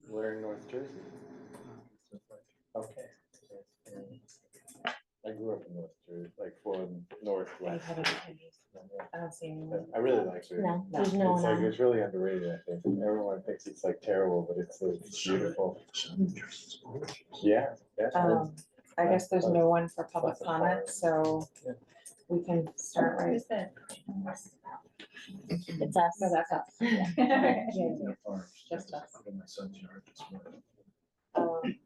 We're in North Jersey. Okay. I grew up in North Jersey, like for Northwest. I don't see anyone. I really like it. No, there's no It's one like, on. it's really underrated, I think. Everyone thinks it's like terrible, but it's beautiful. Yeah. I guess there's no one for public comment, so we can start right. Who's that? It's us. No, that's us. Just us. In my son's yard this morning.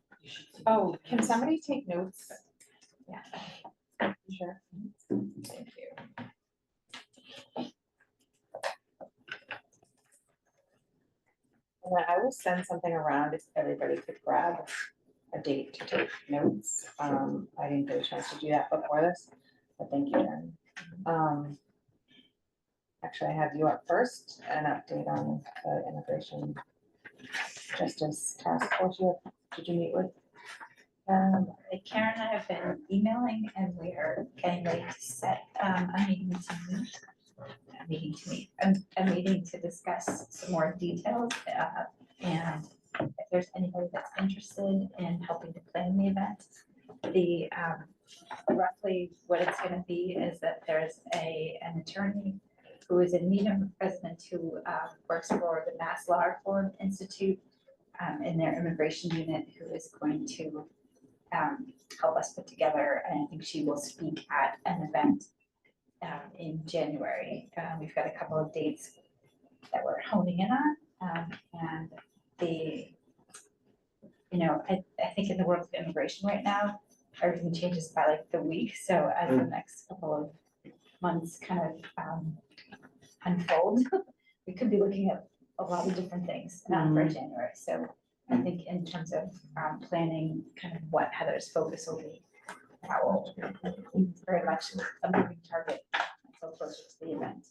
Oh, can somebody take notes? Yeah. Sure. Thank you. And then I will send something around if everybody could grab a date to take notes. I didn't get a chance to do that before this, but thank you, Jen. Actually, I have you up first, an update on the immigration justice task force. Did you meet with? Karen and I have been emailing and we are getting ready to set a meeting to discuss some more details. And if there's anybody that's interested in helping to plan the event, the roughly what it's going to be is that there's an attorney who is a Needham resident who works for the Mass Law Reform Institute in their immigration unit, who is going to help us put together, and I think she will speak at an event in January. We've got a couple of dates that we're honing in on, and I think in the world of immigration right now, everything changes by like the week. So as the next couple of months kind of unfold, we could be looking at a lot of different things for January. So I think in terms of planning kind of what Heather's focus will be, that will very much a moving target until closer to the event.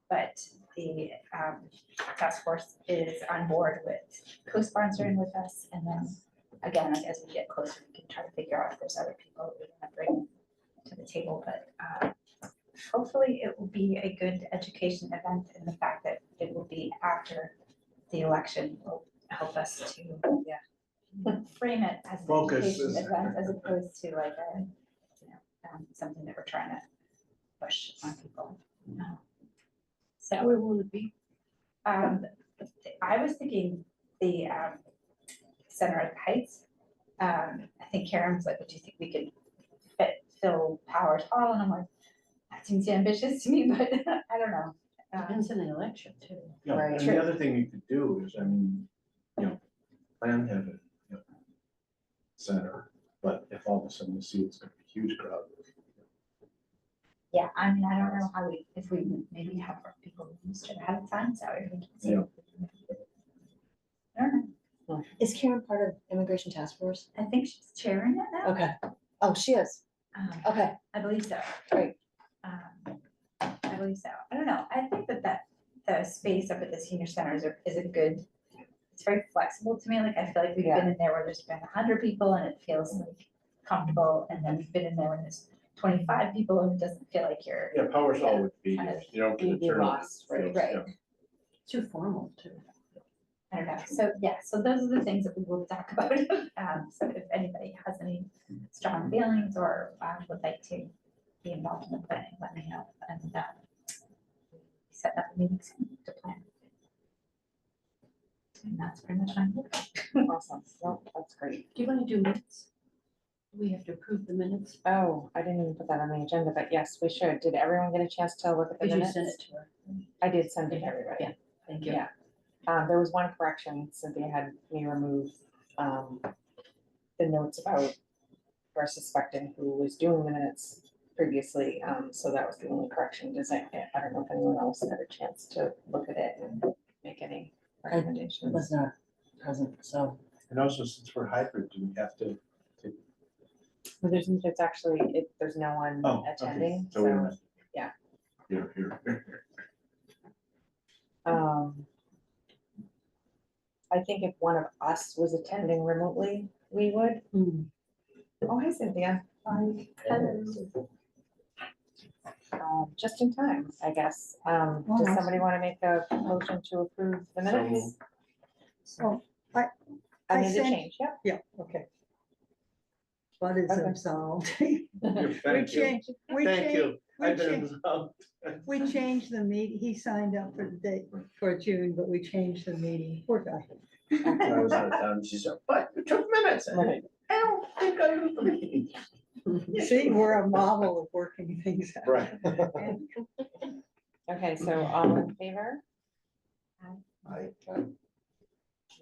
But the task force is on board with co-sponsoring with us. And then again, as we get closer, we can try to figure out if there's other people that we want to bring to the table. But hopefully it will be a good education event, and the fact that it will be after the election will help us to frame it as an education event as opposed to like a something that we're trying to push on people. So Where will it be? I was thinking the Center at the Heights. I think Karen was like, "What do you think we could fill Powers Hall?" And I'm like, "That seems ambitious to me, but I don't know." Depends on the election too. Yeah, Right. and the other thing you could do is, I mean, plan to have a center, but if all of a sudden you see it's gonna be a huge crowd. Yeah, I mean, I don't know how if we maybe have our people registered ahead of time, so I think. Yeah. I don't know. Is Karen part of Immigration Task Force? I think she's chairing it now. Okay. Oh, she is. Okay. I believe so. Great. I believe so. I don't know. I think that the space up at the senior center is a good, it's very flexible to me. Like, I feel like we've been in there where there's been 100 people and it feels like comfortable. And then we've been in there when there's 25 people and it doesn't feel like you're. Yeah, Powers Hall would be, kind of- you don't get You'd a be tournament. lost, right, right. Yeah. Too formal too. I don't know. So yeah, so those are the things that we will talk about. So if anybody has any strong feelings or would like to be involved in the planning, let me know. And set up a meeting soon to plan. And that's pretty much my book. Awesome. Well, that's great. Do you want to do minutes? We have to approve the minutes. Oh, I didn't even put that on the agenda, but yes, we should. Did everyone get a chance to look at the Did you minutes? send it to her? I did send it to everybody. Yeah. Thank you. Yeah. There was one correction. Cynthia had me remove the notes about her suspecting who was doing the minutes previously. So that was the only correction. I don't know if anyone else had a chance to look at it and make any I recommendations. was not present, so. And also, since we're hybrid, do we have to? Well, there's no one Oh, okay. attending. So we don't have to. yeah. Here. I think if one of us was attending remotely, we would. Oh, hi Cynthia. just in time, I guess. Does Almost. somebody want to make a motion to approve the minutes? So, I I need to sent- change, yep. yeah, okay. But it's Okay. absolved. Thank you. Thank you. I've been involved. We changed the meeting, he signed up for the date for June, but we changed the meeting, poor guy. I was out of town, she said, but you took minutes. I Right. don't think I did the meeting. See, we're a model of working things out. Right. Okay, so all in favor? I,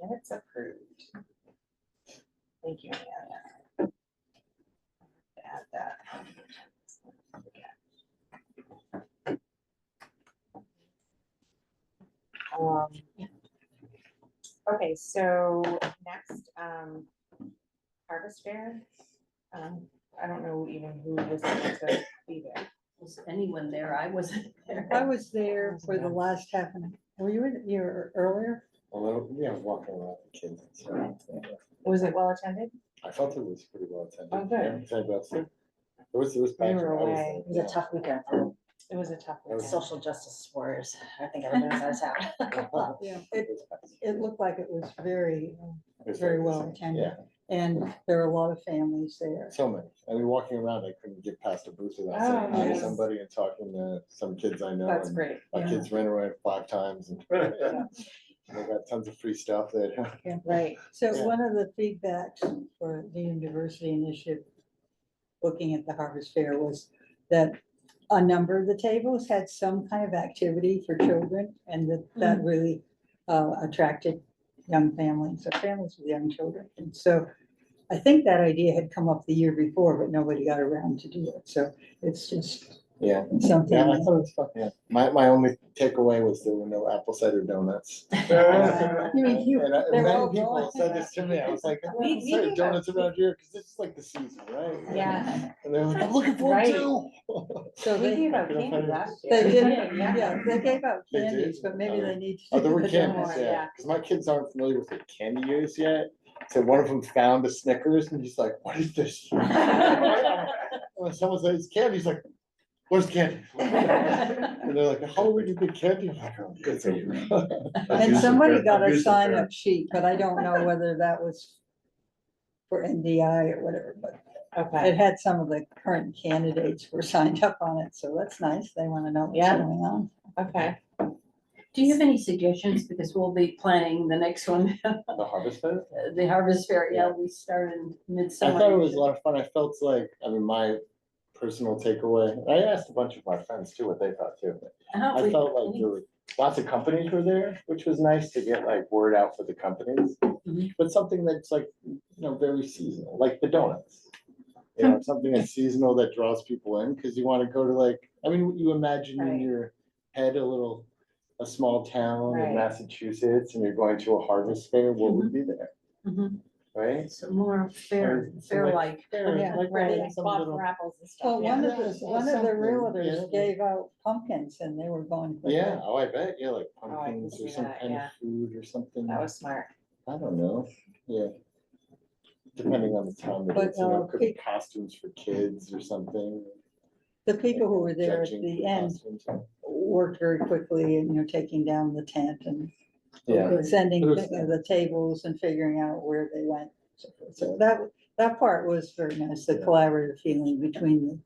Minutes approved. Thank you, Amelia. Add that. Um, Okay, so next, Harvest Fair. I don't know even who was able to be there. Was anyone there? I wasn't there. I was there for the last half an hour. Were you in, you were earlier? Although, yeah, walking around with kids. So, yeah. Was it well attended? I felt it was pretty well attended. Oh, good. Yeah, anybody else there? It was We packed. were I was away. there, It was a yeah. tough weekend for It was a tough That was one. social justice warriors. I think everybody was out of town. Yeah, It was packed. it looked like it was very, It was very like well the same. attended. Yeah, and there were a lot of families there. so many. I mean, walking around, I couldn't get past a booth without saying Oh, hi to nice. somebody and talking to some kids I know. That's and great. My Yeah. kids ran around 5 times and they got tons of free stuff that, Right. So Yeah. one of the feedbacks for the University Initiative, looking at the Harvest Fair, was that a number of the tables had some kind of activity for children, and that really attracted young families, or families with young children. And so I think that idea had come up the year before, but nobody got around to do it. So it's just yeah. something. Yeah, I thought it was fun, yeah. My only takeaway was there were no apple cider donuts. You mean you- And they were many all people gone. said this to me, I was like, We- apple we cider gave donuts out- around here, because this is like the season, right? Yeah. And they're like, I'm looking for Right. it too. So We they, gave out Can I candy find it? last year. they did, Yeah. yeah, they gave out They did? candies, but maybe they need to. Oh, there do were the candies, donuts. more, yeah, yeah. because my kids aren't familiar with the candy years yet. So one of them found a Snickers and he's like, what is this? And someone says, candy, he's like, where's candy? And they're like, how do we get candy? I'm like, "Oh, good for you." And somebody got a Abusive sign parent. up sheet, but I don't know whether that was for NDI or whatever, but Okay. it had some of the current candidates were signed up on it, so that's nice. They want to know what's Yeah. going on. Okay. Do you have any suggestions? Because we'll be planning the next one, The Harvest Fair? the Harvest Fair. Yeah, Yeah. we start in I midsummer. thought it was a lot of fun. I felt like, I mean, my personal takeaway, I asked a bunch of my friends too, what they thought too. I felt like there were lots of companies were there, which was nice to get like word out for the companies. Mhm. But something that's like, very seasonal, like the donuts. Something that's seasonal that draws people in, because you want to go to like, I mean, you imagine in Right. your head a small town Right. in Massachusetts, and you're going to a harvest fair, what would be there, Mhm. right? So more fair, Some, fair-like. Yeah, like Right. some Bob little- for apples and stuff. Well, yeah. one of Yeah, the, one of the something, realtors yeah. gave out pumpkins and they were going. quickly. Yeah, oh, I bet, yeah, like I can pumpkins or see some that, kind of yeah. food or something. That was smart. I don't know, yeah. Depending on the time it But, is, it could be costumes for kids or something. The people who were there at Judging the for end costumes. worked very quickly and, taking down the tent and Yeah, sending It was the tables and figuring out where they went. So forth. So that part was very nice, the Yeah. collaborative feeling between the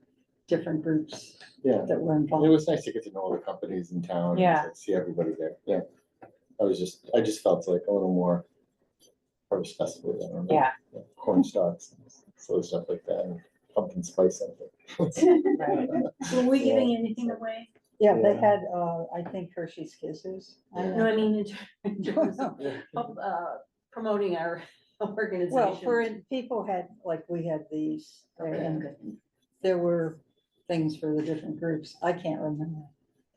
different groups yeah. that were It involved. was nice to get to know all the companies in town. Yeah. And to see everybody there, yeah. I just felt like a little more harvest festival, I don't know. Yeah. Corn stalks, and sort of stuff like that, and pumpkin spice, I think. Right. Were we Yeah. giving anything away? Yeah, they Yeah. had, I think Hershey's Kisses. I No, know. I mean, in terms of Yeah. promoting our organization. Well, people had, like, we had these, and there were things for the different groups. I can't remember.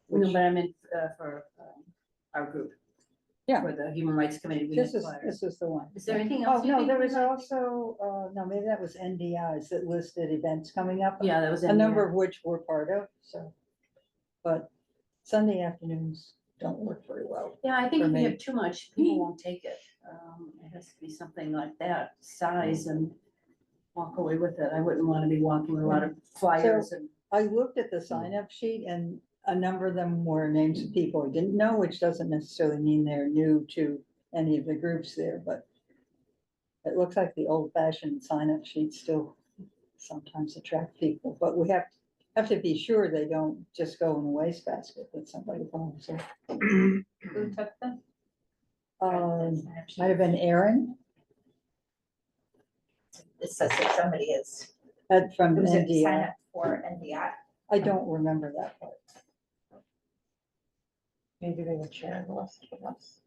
No, which- but I meant for our group. Yeah. For the Human Rights Committee. we had This flyers. is the one. Is there anything Oh, else? you no, think there we was might- also, no, maybe that was NDIs that listed events coming up. Yeah, that was. A in number there. of which we're part of, so. But Sunday afternoons don't work very well. Yeah, I think for if we me. have too much, people won't take it. It has to be something like that size and walk away with it. I wouldn't want to be walking with a lot of flyers and I looked at the sign-up sheet and a number of them were names of people I didn't know, which doesn't necessarily mean they're new to any of the groups there, but it looks like the old-fashioned sign-up sheets still sometimes attract people, but we have to be sure they don't just go in a wastebasket that somebody finds. So, Who took them? might have been Aaron It says that somebody is, from who's it, sign NDI. up for NDI. I don't remember that part. Maybe they would share the list with us.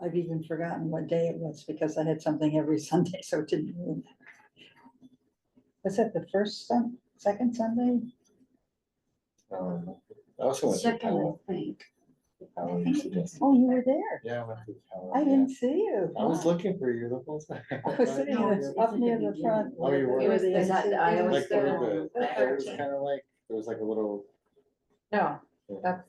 I've even forgotten what day it was because I had something every Sunday, so it didn't really matter. Was that the second Sunday? I also went to Second, Powell. I think. Powell used to do- Oh, you were there. Yeah, I went to Powell. I yeah. didn't see you. I was looking for you the whole time. I was sitting No, it's- up it's near at the the front. Oh, you were? It was where the Is that- NC I It was was Like where the the head was 13th. kind of like, there was like a little. No, that's,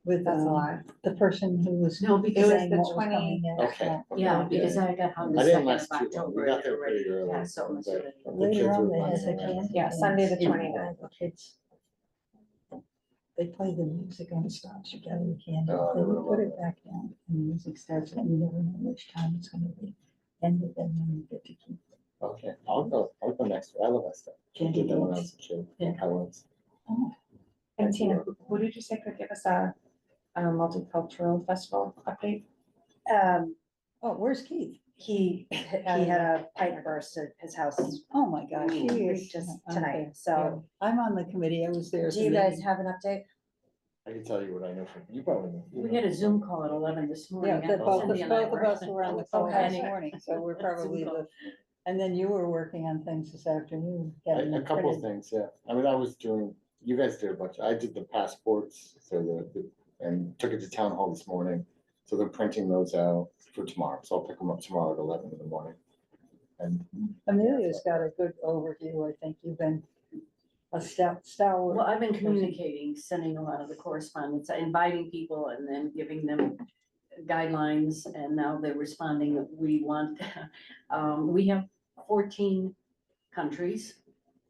With that's a lie. the person who was. No, It because was saying the what was 20 coming next. Okay. Yeah, because I got home the I didn't second of last too long. October. We got there already. pretty early. Yeah, so it must have but been- the kids Later on, were they had running the around. candy. Yeah, Sunday the canes. 29th. The kids. They play the music on the stops, you gather the candy, Oh, then they you would put love it back down, and the music starts, and you never know which time it's gonna be. And then you get to keep. Okay, I'll go next. I love that stuff. I Candy did that when I canes. was a kid. Yeah. I was. Oh, And Tina, who did you say could give us a multicultural festival update? oh, where's Keith? He had a pipe burst at his house Oh, my gosh, he is. just okay, tonight, so yeah. I'm on the committee, I was there. at do the you guys meeting. have an update? I can tell you what I know from, you probably know. You We know. had a Zoom call at 11 this morning. Yeah, the both Cindy and I of us were on the phone Okay. this morning, so we're probably Zoom call. and then you were working on things this afternoon. getting A them couple of printed. things, yeah. I mean, I was doing, you guys did a bunch. I did the passports, so and took it to town hall this morning. So they're printing those out for tomorrow. So I'll pick them up tomorrow at 11 in the morning. And Amelia's got a good overview, I think you've been a stalwart. Well, I've been communicating, sending a lot of the correspondence, inviting people and then giving them guidelines, and now they're responding that we want, we have 14 countries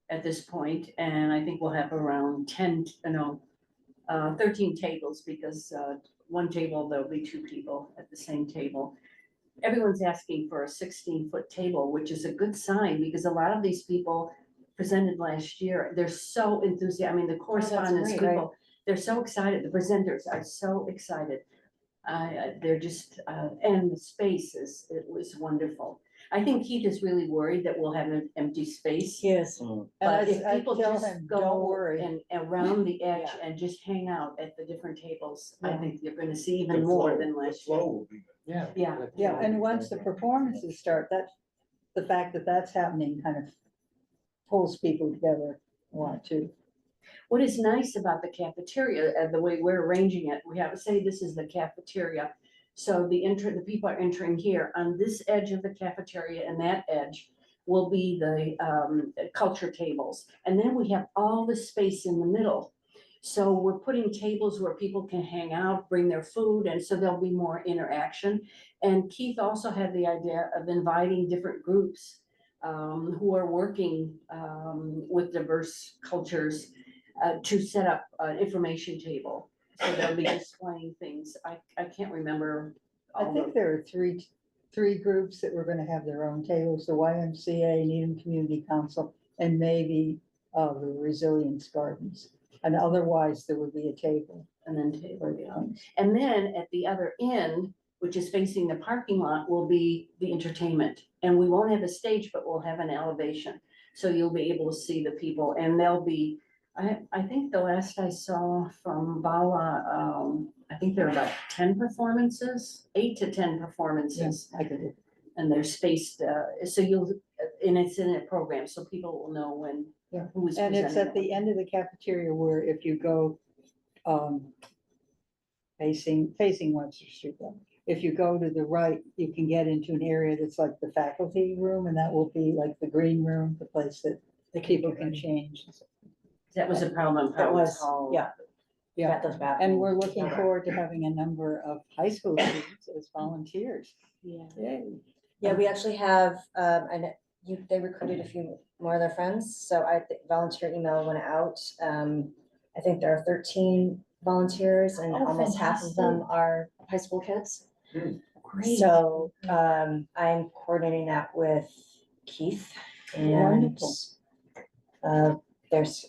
at this point, and I think we'll have around 13 tables, because one table, there'll be 2 people at the same table. Everyone's asking for a 16-foot table, which is a good sign, because a lot of these people presented last year, they're so enthusiastic. I mean, the correspondence great. people, they're so excited. The presenters are so excited. They're just, and the space it was wonderful. I think Keith is really worried that we'll have an empty space. Yes. And But if I people tell just him, don't go worry. and around the edge Yeah. and just hang out at the different tables, I Yeah. think you're gonna see The even more flow- than the last flow year. will be good. yeah. Yeah. Yeah, and once the performances start, the fact that that's happening kind of pulls people together a lot too. What is nice about the cafeteria and the way we're arranging it, we have to say this is the cafeteria. So the people are entering here on this edge of the cafeteria, and that edge will be the culture tables. And then we have all the space in the middle. So we're putting tables where people can hang out, bring their food, and so there'll be more interaction. And Keith also had the idea of inviting different groups who are working with diverse cultures to set up an information table. So they'll be displaying things. I can't remember. I all think the- there are three groups that were gonna have their own tables, the YMCA, Needham Community Council, and maybe the Resilience Gardens. And otherwise, there would be a table. And then table, yeah. And then at the other end, which is facing the parking lot, will be the entertainment. And we won't have a stage, but we'll have an elevation. So you'll be able to see the people, and they'll be, I think the last I saw from Bala, I think there are about 10 performances, 8 to 10 performances. I could, And they're spaced, so you'll, and it's in a program, so people will know when, Yeah. who is and it's presenting. at the end of the cafeteria where if you go facing Webster Street though. If you go to the right, you can get into an area that's like the faculty room, and that will be like the green room, the place that the people can change. That was a problem. That was, Hall. yeah. Yeah, Got those bathrooms. and we're looking forward to having a number of high school students as volunteers. Yeah. Yay. Yeah, we actually have, they recruited a few more of their friends, so volunteer email went out. I think there are 13 volunteers and Oh, almost half of them fantastic. are high school kids. Great. So, I'm coordinating that with Keith and, Wonderful.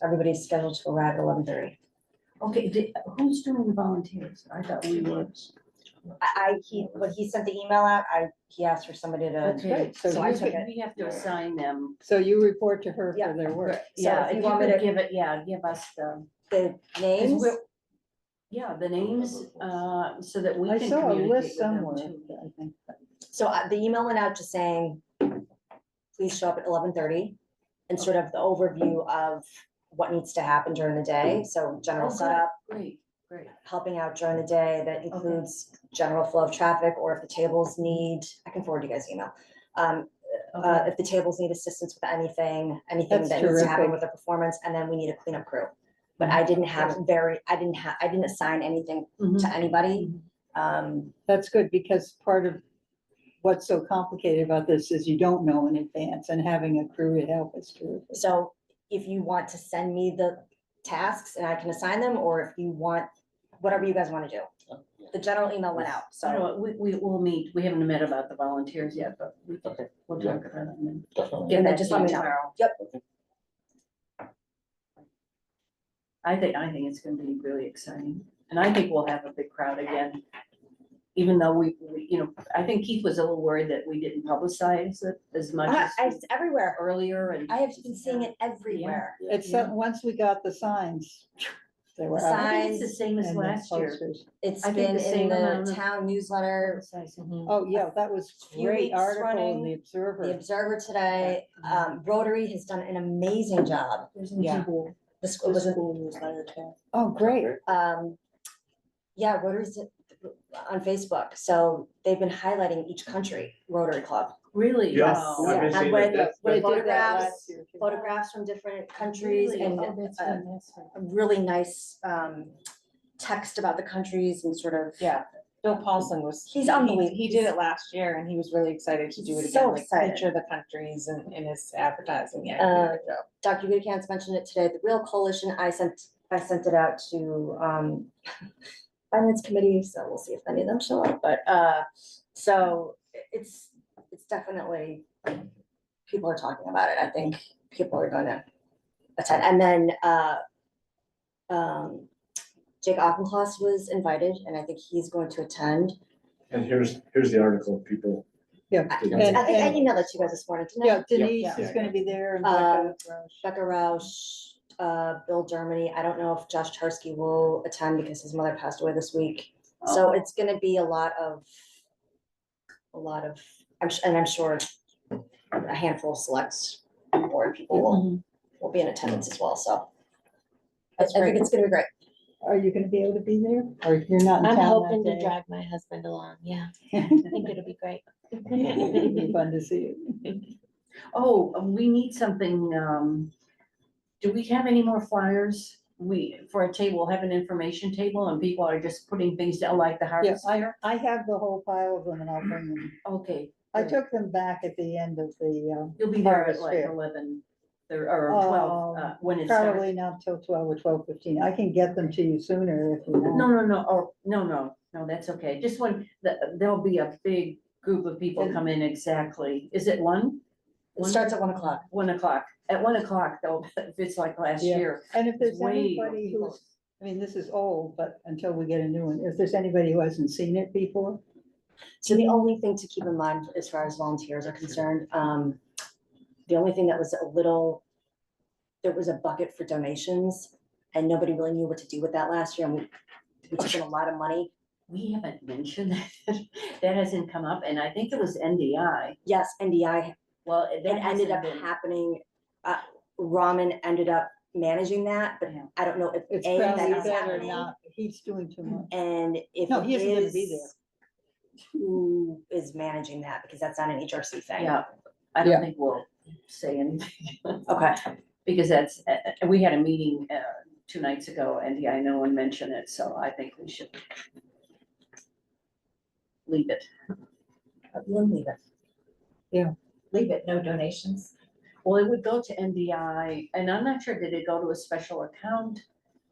everybody's scheduled to arrive at 11:30. Okay, who's doing the volunteers? I thought we were. When he sent the email out, he asked for somebody to, Okay, great. So so I you took could- it. we have to assign them. So you report to her Yeah. for their work. So Yeah, if you if you want me could to- give it, yeah, give us the. The 'cause names, we're- Yeah, the names, so that we I can saw a communicate list with them somewhere, too. I think. so the email went out just saying, please show up at 11:30 and sort of the overview of what needs to happen during the day. So general Oh, good. setup, Great, great. helping out during the day that includes general flow of traffic, or if the tables need, I can forward you guys the email. Okay. If the tables need assistance with anything That's that needs to happen terrific. with the performance, and then we need a cleanup crew. But I didn't assign anything Mhm. to anybody. That's good, because part of what's so complicated about this is you don't know in advance, and having a crew to help is terrific. So if you want to send me the tasks and I can assign them, or if you want, whatever you guys want to do. The general email went out, I so know, we will meet, we haven't met about the volunteers yet, but Okay. we'll Yeah. talk about it and then Definitely. get And then that just to let you me know. tomorrow. Yep. I think it's gonna be really exciting, and I think we'll have a big crowd again. Even though we, I think Keith was a little worried that we didn't publicize it as much as it's everywhere. earlier and. I have been seeing it everywhere. It's, Yeah. once we got the signs, they were The out. I think it's the signs same as and the last year. posters. It's I think been the in same amount the of- town newsletter, Oh, yeah, that was few great weeks article in running, the the Observer. Observer today. Rotary has done an amazing job. Yeah. The school was, newsletter too. Oh, great. yeah, Rotary's on Facebook, so they've been highlighting each country Rotary Club. Really? Yes, Wow. I've been And seeing with- that. They with did that last photographs, year, too. photographs from different countries Really? and Oh, that's fantastic. a really nice text about the countries and sort of. Yeah, Bill Paulson was. He's he- unbelievable. He did it last year and he was really excited to do it So again, like excited. picture the countries and in his advertising, yeah. he did a good job. Dr. Buchanan's mentioned it today, the Real Coalition, I sent it out to, Finance Committee, so we'll see if any of them show up, but, so it's definitely, people are talking about it, I think people are gonna attend, and then, Jake Auchincloss was invited, and I think he's going to attend. And here's the article, people. Yeah. I did- And- think I emailed it to you guys this morning, didn't I? Yeah, Denise Yeah. is gonna be there, and Um, Becca Roche. Becca Roush, Bill Germany. I don't know if Josh Charsky will attend because his mother passed away this week. So Oh. it's gonna be a lot of, and I'm sure a handful of select board people will be in attendance as well, so. I That's think great. it's gonna be great. Are you gonna be able to be there, or you're not in I'm town hoping that to day? drag my husband along, yeah, I think it'll be great. It'd be fun to see you. Oh, we need something, do we have any more flyers? For a table, have an information table and people are just putting things down like the Yeah, harvest fair? I have the whole pile of them, and I'll bring them. Okay. I good. took them back at the end of the, You'll be there at Harvest like Fair. 11, or 12, when it starts. probably not till 12 or 12:15. I can get them to you sooner if you want. No, that's okay. Just there'll be a big group of people come in exactly. Is it 1? It starts at 1:00. 1:00. At 1:00 though, if it's like last Yeah. year. And if there's way more anybody people. who's, I mean, this is old, but until we get a new one, if there's anybody who hasn't seen it before, So the only thing to keep in mind as far as volunteers are concerned, the only thing that was there was a bucket for donations and nobody really knew what to do with that last year, and we took in a lot of money. We haven't mentioned that. That hasn't come up and I think it was NDI. Yes, NDI, Well, it that ended hasn't up been. happening, Raman ended up managing that, but Yeah. I don't know if it's A, that probably is better happening, not, he's doing too much. and if No, it he isn't gonna be is, who is managing that, because that's not an HRC thing. Yeah, I Yeah. don't think we'll say anything. Okay, Because that's, we had a meeting 2 nights ago and yeah, no one mentioned it, so I think we should leave it. we'll leave it. leave it, no donations. Well, it would go to NDI, and I'm not sure, did it go to a special account?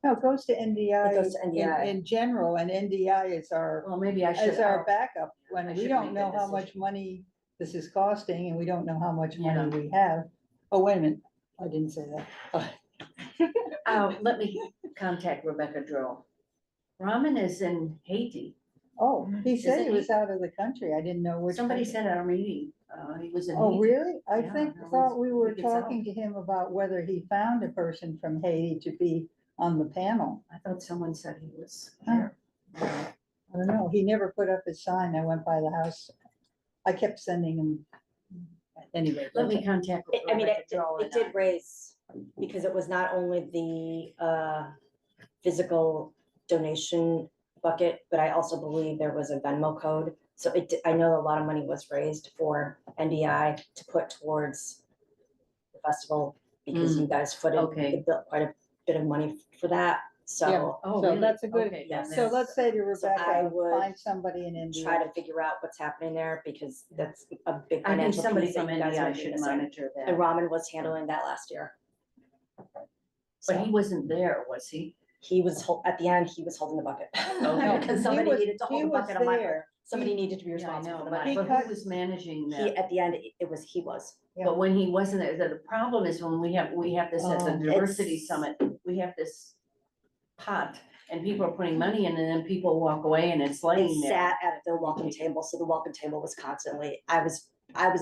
No, it goes to NDI. It goes to NDI. In general, and NDI is our, Well, maybe I should. as our backup, I when we should don't make know that how much decision. money this is costing, and we don't know how much Yeah. money we have. Oh, wait a minute, I didn't say that. Let me contact Rebecca Drill. Ramen is in Haiti. Oh, he said Isn't he was out of the country, I didn't know which. Somebody country. said at our meeting, he was in Haiti. Oh, really? I Yeah, think, that thought was we were weeks out. talking to him about whether he found a person from Haiti to be on the panel. I thought someone said he was Huh. there. I don't know, he never put up his sign, I went by the house. I kept sending him. Anyway. Let me that's it. contact I mean, Rebecca Drill. it did raise, because it was not only the physical donation bucket, but I also believe there was a Venmo code. So I know a lot of money was raised for NDI to put towards the festival, because you guys footed okay. quite a bit of money for that, so. Oh, So really? that's a good- Okay, yeah, then So that's- let's say to I Rebecca, would find somebody in Try India. to figure out what's happening there, because that's a big I think financial somebody piece that from you guys NDI would be should missing. monitor that. And Ramen was handling that last year. But he So wasn't there, was he? he was, at the end, he was holding the bucket. Okay. Because He somebody was- needed to he hold the was bucket on my, there. somebody needed to be Yeah, I responsible know, for the but money. but who was managing He, that? at the end, he was. Yeah. But when he wasn't there, the problem is when we have this at the Oh. diversity It's- summit, we have this pot and people are putting money in and then people walk away and it's It laying there. sat at the welcome table, so the welcome table was constantly, I was at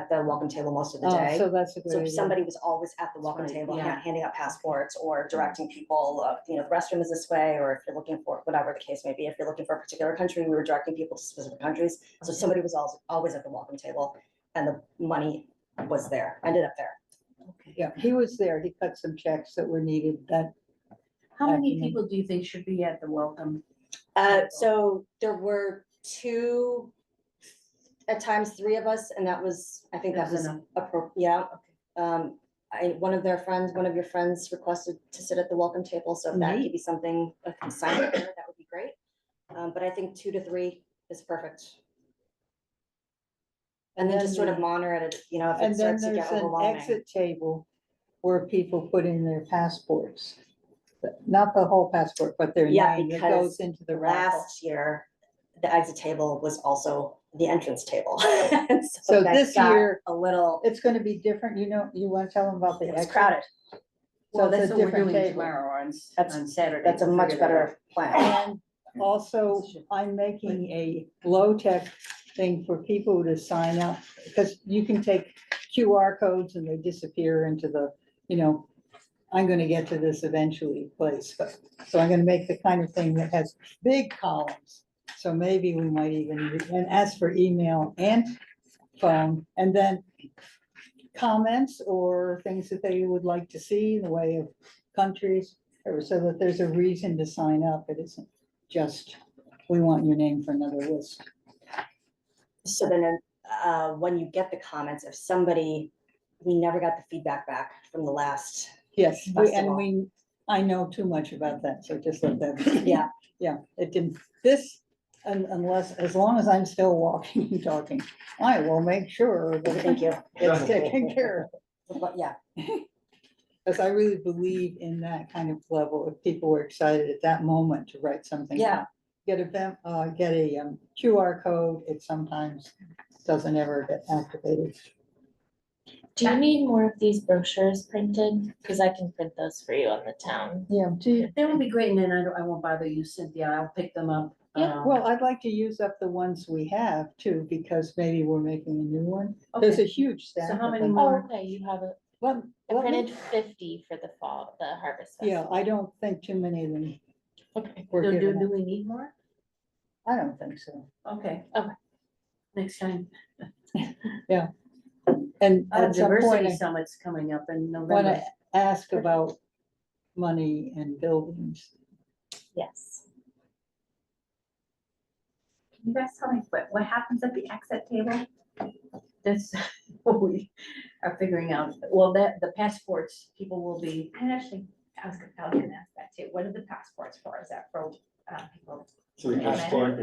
the welcome table most of the Oh, day. so that's a good So idea. somebody was always at the That's welcome right, table, yeah. handing out passports or directing people, the restroom is this way, or if you're looking for, whatever the case may be, if you're looking for a particular country, we were directing people to specific countries. So Okay. somebody was always at the welcome table, and the money was there, ended up there. Okay. Yeah, he was there, he cut some checks that were needed, that, How many Afternoon. people do you think should be at the welcome? So there were two, at times, three of us, and that was, I think that That's was enough. yeah. One of your friends requested to sit at the welcome table, so if that Neat. could be something, a sign up there, that would be great. But I think 2 to 3 is perfect. And then just sort of monitor it, if and it then starts to there's get an overwhelming. exit table where people put in their passports. Not the whole passport, but their Yeah, name that because goes into the raffle. Last year, the exit table was also the entrance table. And So that this got year, A little, it's gonna be different, you wanna tell them about the it was exit? crowded. So Well, it's that's a what we're different doing table. tomorrow That's- on Saturday. That's a We'll much figure that out. better plan. And also, I'm making a low-tech thing for people to sign up, because you can take QR codes and they disappear into the, I'm gonna get to this eventually place, but, so I'm gonna make the kind of thing that has big columns. So maybe we might even, and ask for email and phone, and then comments or things that they would like to see in the way of countries, or so that there's a reason to sign up. It isn't just, we want your name for another list. So then, when you get the comments, if somebody, we never got the feedback back from the last, Yes, Festival. I know too much about that, so just let that. yeah. Yeah, it didn't, unless, as long as I'm still walking and talking, I will make sure that Thank you. it's taken care of. But yeah, Because I really believe in that kind of level, if people were excited at that moment to write something. Yeah. down. Get a QR code, it sometimes doesn't ever get activated. Do you need more of these brochures printed? Cause I can print those for you on the town. Yeah, That would be great, and then I won't bother you, Cynthia, I'll pick them up. Yeah, well, I'd like to use up the ones we have too, because maybe we're making a new one. There's a Okay. huge stack. So how of many them. more? Oh, okay, you have it. Let- I let me- printed 50 for the fall, the harvest Yeah, festival. I don't think too many of them Okay. were Do given. we need more? I don't think so. Okay. Okay. Next time. And Our at some point, diversity I summit's coming up in want November. to ask about money and buildings. Yes. Can you guys tell me what happens at the exit table? That's what we are figuring out. Well, the passports, people will be, And actually, I was gonna ask that too. What are the passports for? Is that for people? So we Yeah. passport,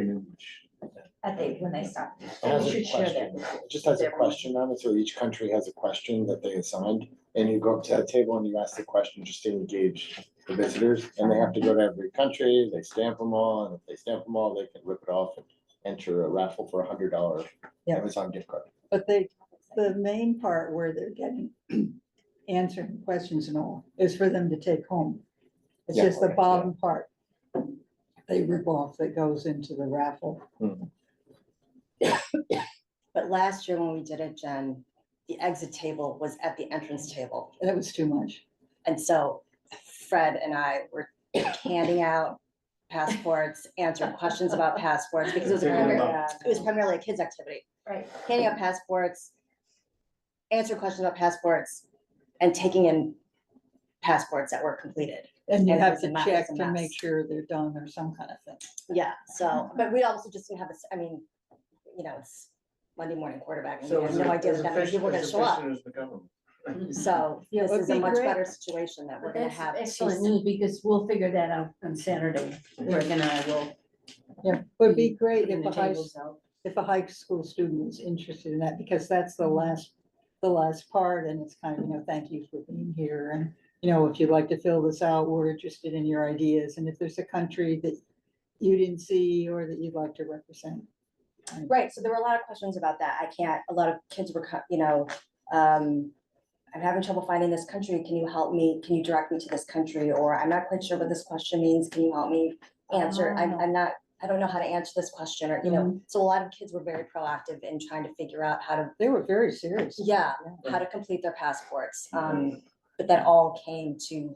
when they stop. It has We a should share question. It just has a question on it, so each country has a question that they assigned, and you go up to that table and you ask the question just to engage the visitors, and they have to go to every country, they stamp them all, and if they stamp them all, they can rip it off and enter a raffle for $100 Yeah. Amazon gift card. But the main part where they're getting answering questions and all is for them to take home. It's Yeah, just the okay, bottom part. They rip off that goes into the raffle. But last year when we did it, Jen, the exit table was at the entrance table. That was too much. And so Fred and I were handing out passports, answering questions about passports, because it was primarily a kids' activity. Right. Handing out passports, answering questions about passports, and taking in passports that were completed. And you And it have was a to mess, check it was a to make mess. sure they're done or some kind of thing. Yeah, so, but we also just didn't have this, I mean, it's Monday morning quarterback, and we had no idea that many people were gonna show up. As the government. So Yeah, this it'd is a be much great. better situation that we're gonna That's have. excellent news, because we'll figure that out on Saturday. Greg and I will. Yeah, would be great putting if the tables out. a high school student is interested in that, because that's the last part, and it's kind of, thank you for being here, and, if you'd like to fill this out, we're interested in your ideas, and if there's a country that you didn't see or that you'd like to represent. Right, so there were a lot of questions about that. A lot of kids were, I'm having trouble finding this country. Can you help me? Can you direct me to this country? Or I'm not quite sure what this question means. Can you help me answer? I don't know how to answer this question, or, so a lot of kids were very proactive in trying to figure out how to, They were very serious. how to complete their passports. But that all came to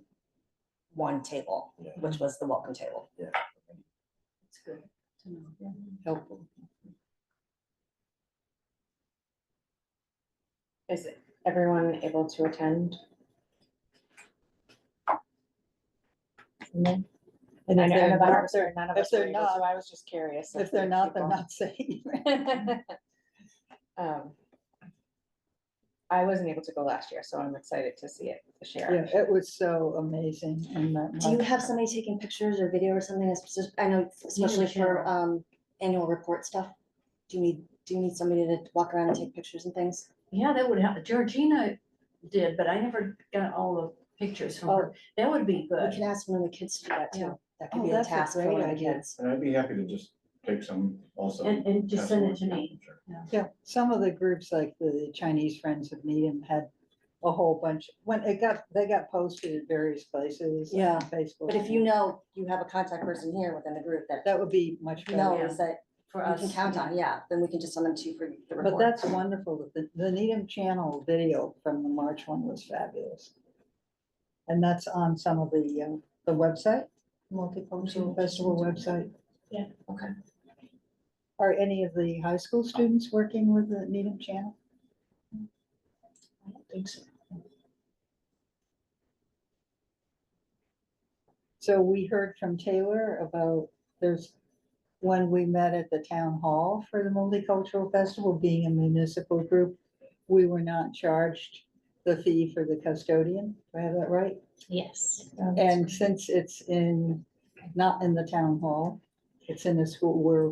one table, which was the welcome table. It's good to know, yeah. Helpful. Is everyone able to attend? And I if know they're the not, Harvest Fair, none of if us were they're able not- to, I was just curious. if they're not, they're people- not safe. I wasn't able to go last year, so I'm excited to see it, to share. Yeah, it was so amazing, and Do you have somebody taking pictures or video or something that's specific? I know, especially for annual report stuff. Do you need somebody to walk around and take pictures and things? Yeah, that would help. Georgina did, but I never got all the pictures from her. That would be We good. can ask one of the kids to do that Yeah. too. That could Oh, be a that's a task for great one of the idea. kids. And I'd be happy to just take some also. And just pass send along it to me. Sure. Yeah, some of the groups, like the Chinese Friends of Needham, had a whole bunch, they got posted at various places. Yeah, on Facebook. But if you have a contact person here within the group that That would be much better. knows that For you us. can count on, then we can just send them to you for the report. But that's wonderful. The Needham Channel video from the March one was fabulous. And that's on some of the website, Multicultural Festival website. Yeah, okay. Are any of the high school students working with the Needham Channel? I don't think so. So we heard from Taylor about, when we met at the town hall for the Multicultural Festival, being a municipal group, we were not charged the fee for the custodian. Do I have that right? Yes. And since it's not in the town hall, it's in the school where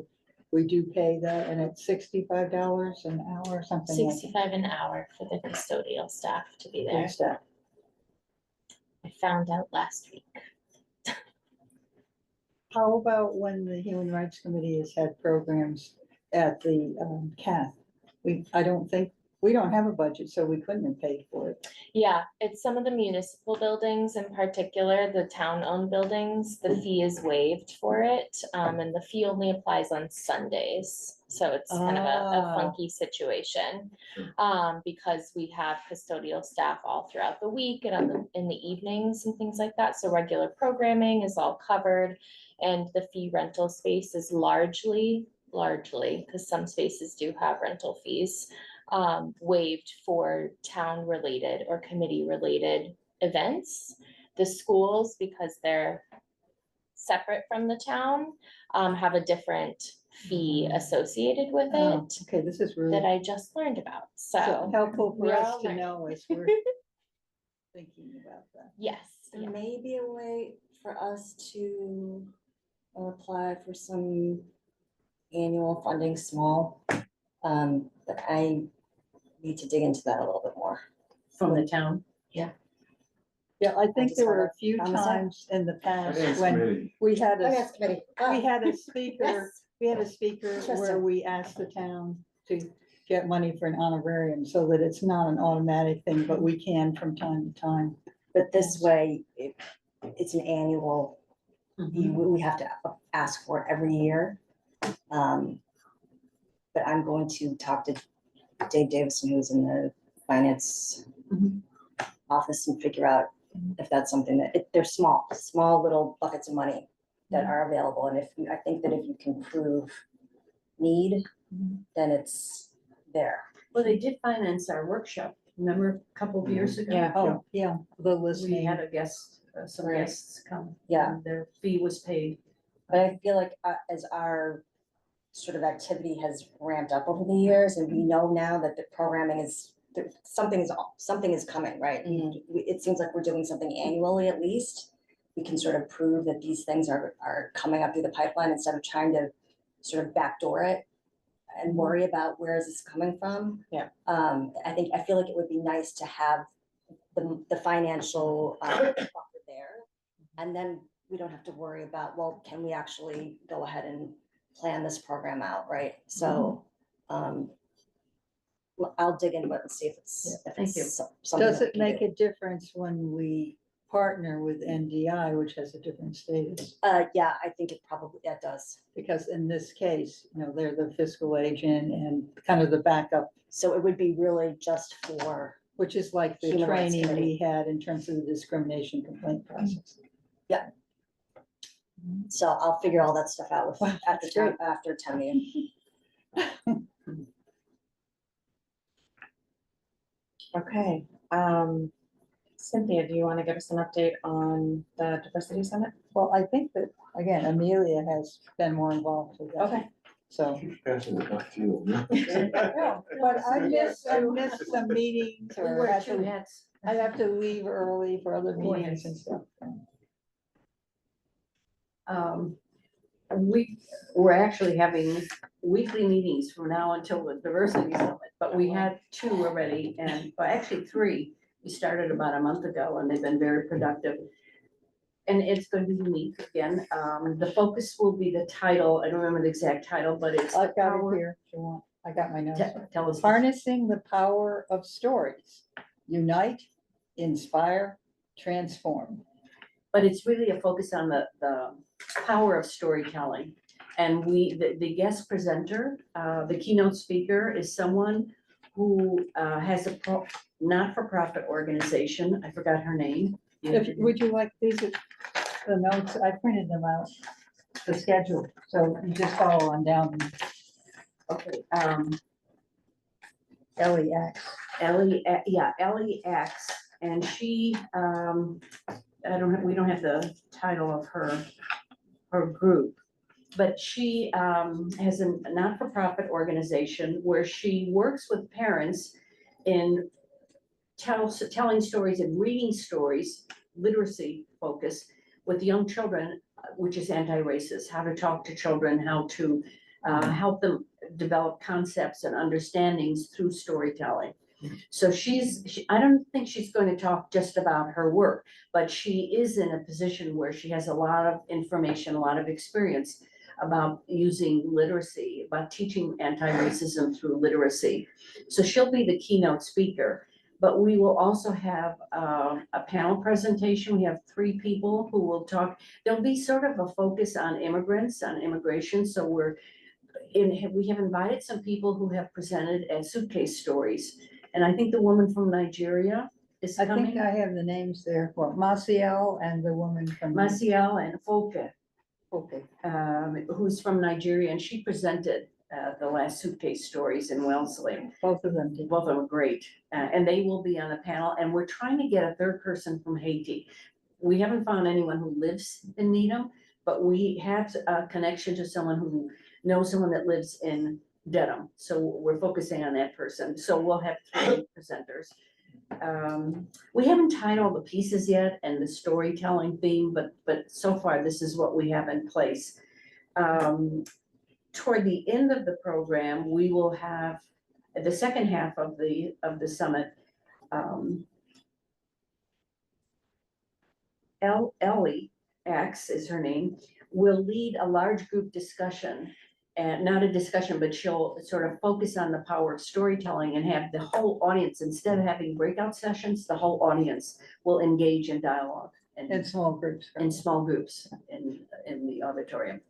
we do pay that, and it's $65 an hour or something like that. 65 an hour for the custodial staff to be there. for staff. I found out last week. How about when the Human Rights Committee has had programs at the CAF? We don't have a budget, so we couldn't have paid for it. Yeah, it's some of the municipal buildings, in particular, the town-owned buildings, the fee is waived for it. And the fee only applies on Sundays, so it's kind of a funky situation. Because we have custodial staff all throughout the week and in the evenings and things like that, so regular programming is all covered. And the fee rental space is largely, because some spaces do have rental fees, waived for town-related or committee-related events. The schools, because they're separate from the town, have a different fee associated with Oh, it okay, this is really that I just learned about, so, helpful for we're us all to learning. know as we're thinking about that. yes. There Yeah. may be a way for us to apply for some annual funding small. But I need to dig into that a little bit more. From the town. Yeah, I think just there were wanna a few promise that. times in the past Finance when committee. we had Finance committee. we had a speaker, Yes. we had a speaker where Interesting. we asked the town to get money for an honorarium so that it's not an automatic thing, but we can from time to time. But this way, it's an annual, we have to ask for it every year. But I'm going to talk to Dave Davison, who's in the finance office, and figure out if that's something that, they're small little buckets of money that are available. And I think that if you can prove need, then it's there. Well, they did finance our workshop, remember a couple of years ago? Yeah. Oh, yeah, the We listening. had a guest, some Right. guests come. Yeah. and their fee was paid. But I feel like as our sort of activity has ramped up over the years, and we know now that the programming is, something is coming, right? It seems like we're doing something annually at least. We can sort of prove that these things are coming up through the pipeline instead of trying to sort of backdoor it and worry about where is this coming from. Yeah. I feel like it would be nice to have the financial buffer there. And then we don't have to worry about, well, can we actually go ahead and plan this program out, right? So, well, I'll dig into it and see if it's, thank you. something. Does that we it can make do. a difference when we partner with NDI, which has a different status? Yeah, I think it probably, that does. Because in this case, they're the fiscal agent and kind of the backup, So it would be really just for, which is like the Human Rights training we Committee. had in terms of the discrimination complaint process. so I'll figure all that stuff out with, Wow, at the that's time, after town meeting. Okay, Cynthia, do you want to give us an update on the diversity summit? Well, I think that, again, Amelia has been more involved with that. Okay. So, Keep passing the buck to you. but I missed some meetings We or wear had two to, hats. I have to leave early for other Boy, meetings and stuff. We're actually having weekly meetings from now until the diversity summit, but we had two already, and, well, actually three. We started about a month ago, and they've been very productive. And it's going to be unique again. The focus will be the title. I don't remember the exact title, but it's. I've got it Power- here, if you want. I got my notes. Tell us. Harnessing the power of stories. Unite, inspire, transform. But it's really a focus on the power of storytelling. And the guest presenter, the keynote speaker is someone who has a not-for-profit organization. I forgot her name. Would you like these, are the notes, I printed them out, the schedule, so you just follow on down. Okay, Ellie X. Ellie X, and she, we don't have the title of her group. But she has a not-for-profit organization where she works with parents in telling stories and reading stories, literacy focus, with young children, which is anti-racist, how to talk to children, how to help them develop concepts and understandings through storytelling. So I don't think she's going to talk just about her work, but she is in a position where she has a lot of information, a lot of experience about using literacy, about teaching anti-racism through literacy. So she'll be the keynote speaker, but we will also have a panel presentation. We have 3 people who will talk. There'll be sort of a focus on immigrants, on immigration. So we have invited some people who have presented as suitcase stories. And I think the woman from Nigeria is I think coming. I have the names there, well, Maciel and the woman from. Maciel and Folke, Okay, who's from Nigeria, and she presented the last suitcase stories in Wellesley. both of them did. Both of them are great, and they will be on the panel, and we're trying to get a third person from Haiti. We haven't found anyone who lives in Needham, but we have a connection to someone who knows someone that lives in Dedham, so we're focusing on that person, so we'll have 3 presenters. We haven't tied all the pieces yet and the storytelling theme, but so far this is what we have in place. toward the end of the program, we will have the second half of the summit. Ellie X is her name, will lead a large group discussion. And not a discussion, but she'll sort of focus on the power of storytelling and have the whole audience, instead of having breakout sessions, the whole audience will engage in dialogue In small groups. in small groups in the auditorium.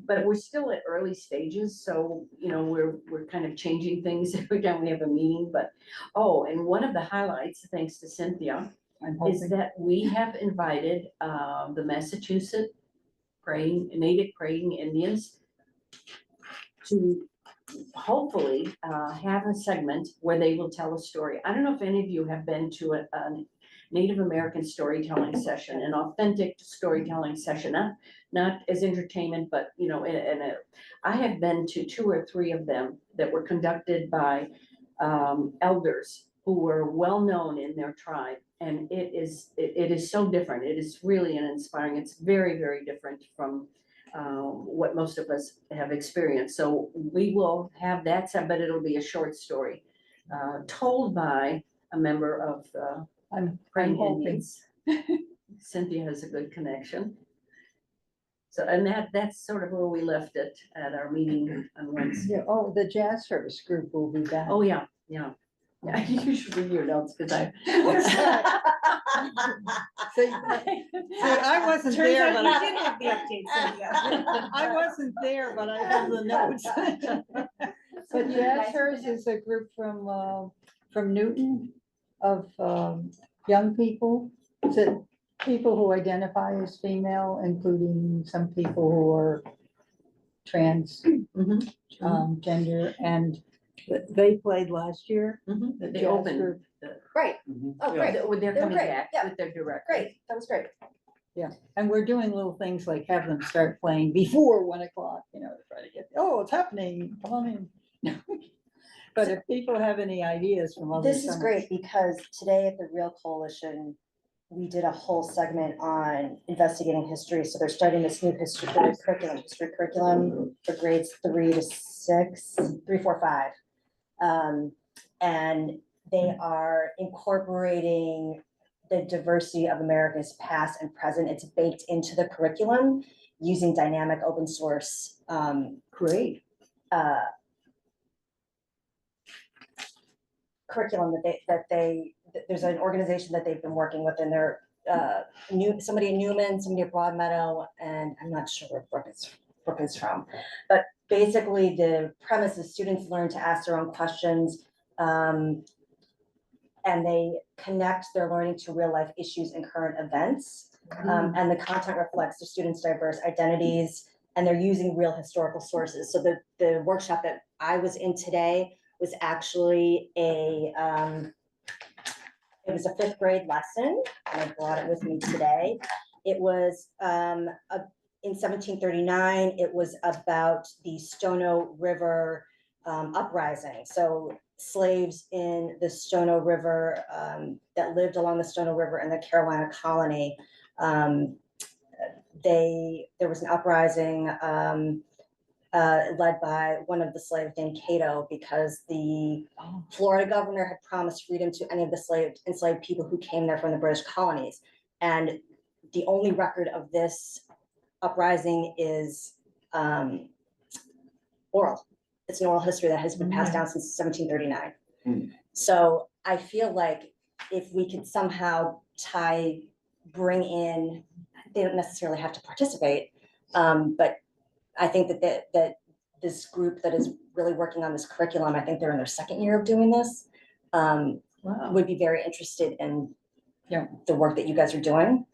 But we're still at early stages, so, you know, we're kind of changing things every time we have a meeting, but, oh, and one of the highlights, thanks to Cynthia, I'm is hoping. that we have invited, the Massachusetts Native praying Indians to hopefully, have a segment where they will tell a story. I don't know if any of you have been to a Native American storytelling session, an authentic storytelling session, not as entertainment, but, you know, I have been to 2 or 3 of them that were conducted by elders who were well-known in their tribe. And it is so different. It is really an inspiring, it's very, very different from what most of us have experienced. So we will have that, but it'll be a short story told by a member of I'm Praying hoping. Indians. Cynthia has a good connection. So, and that's sort of where we left it at our meeting on Wednesday. Yeah, oh, the jazz service group will be back. Oh, yeah, yeah. Yeah, you should read your notes, because I. See, I wasn't there, but did have the updates. I wasn't there, but I have the notes. But Jazz Hers is a group from Newton of young people. Is it people who identify as female, including some people who are trans Mhm, gender, and they played last year. mhm. The They jazz opened. group. Right, oh, great, They're They were coming great, back yeah. with their director. great, that was great. And we're doing little things like have them start playing before 1 o'clock, you know, to try to get, oh, it's happening, come on in. But if people have any ideas from other. This is great because today at the Real Coalition, we did a whole segment on investigating history. So they're starting this new history curriculum for grades 3 to 6, 3, 4, 5. And they are incorporating the diversity of America's past and present. It's baked into the curriculum using dynamic open source Great. curriculum there's an organization that they've been working with, and they're somebody in Newman, somebody at Broadmeadow, and I'm not sure where Brooke is from. But basically the premise is students learn to ask their own questions, and they connect their learning to real life issues and current events. And the content reflects the students' diverse identities, and they're using real historical sources. So the workshop that I was in today was actually it was a 5th grade lesson, and I brought it with me today. It was in 1739, it was about the Stono River uprising. So slaves in the Stono River that lived along the Stono River in the Carolina colony, there was an uprising led by one of the slaves named Cato, because the Florida governor had promised freedom to any of the enslaved people who came there from the British colonies. And the only record of this uprising is oral. It's an oral history that has been passed down since 1739. So I feel like if we could somehow bring in, they don't necessarily have to participate, but I think that this group that is really working on this curriculum, I think they're in their 2nd year of doing this, would be very interested in the work that you guys are doing.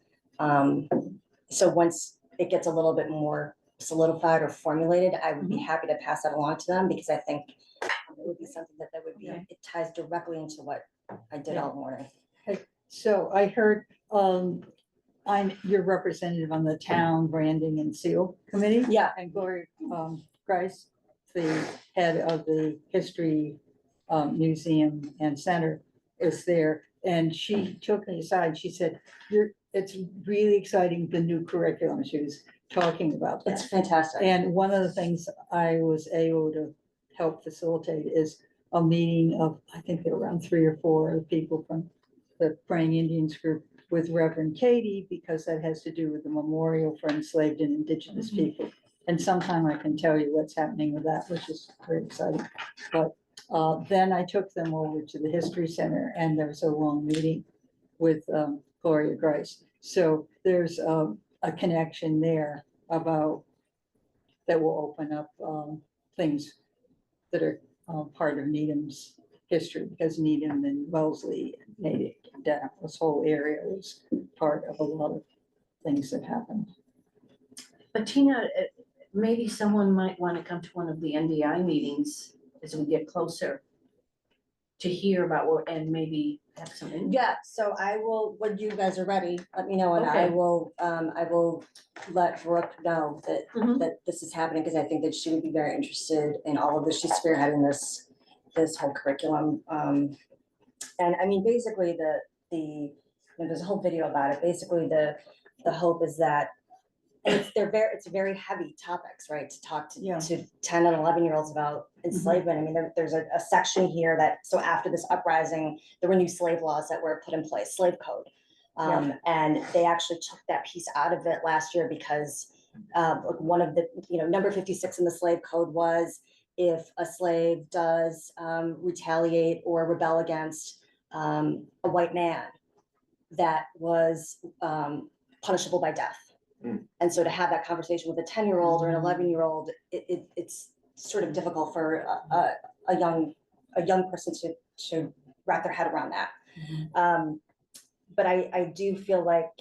So once it gets a little bit more solidified or formulated, I would be happy to pass that along to them, because I think it would be something that would be, it ties directly into what I did all morning. So I heard, I'm your representative on the town branding and seal committee. Yeah. And Gloria Grice, the head of the history museum and center, is there. And she took me aside. She said, it's really exciting, the new curriculum. She was talking about It's that. fantastic. And one of the things I was able to help facilitate is a meeting of, I think there were around 3 or 4 people from the Praying Indians group with Reverend Katie, because that has to do with the memorial for enslaved and indigenous people. And sometime I can tell you what's happening with that, which is very exciting. But then I took them over to the History Center, and there was a long meeting with Gloria Grice. So there's a connection there about, that will open up things that are part of Needham's history, because Needham and Wellesley, Natick, Dedham, this whole area was part of a lot of things that happened. But Tina, maybe someone might want to come to one of the NDI meetings as we get closer to hear about what, and maybe have some. Yeah, so I will, when you guys are ready, let me know, and I Okay. will let Brooke know that, Mhm. that this is happening, because I think that she would be very interested in all of this. She's spearheading this whole curriculum. And I mean, basically you know, there's a whole video about it. Basically, the hope is that, and it's very heavy topics, right? To talk Yeah. to 10 and 11-year-olds about enslavement. I mean, there's a section here that, so after this uprising, there were new slave laws that were put in place, slave code. And they actually took that piece out of it last year because one of the, you know, number 56 in the slave code was, if a slave does retaliate or rebel against a white man, that was punishable by death. And so to have that conversation with a 10-year-old or an 11-year-old, it's sort of difficult for a young person to wrap their head around that. But I do feel like,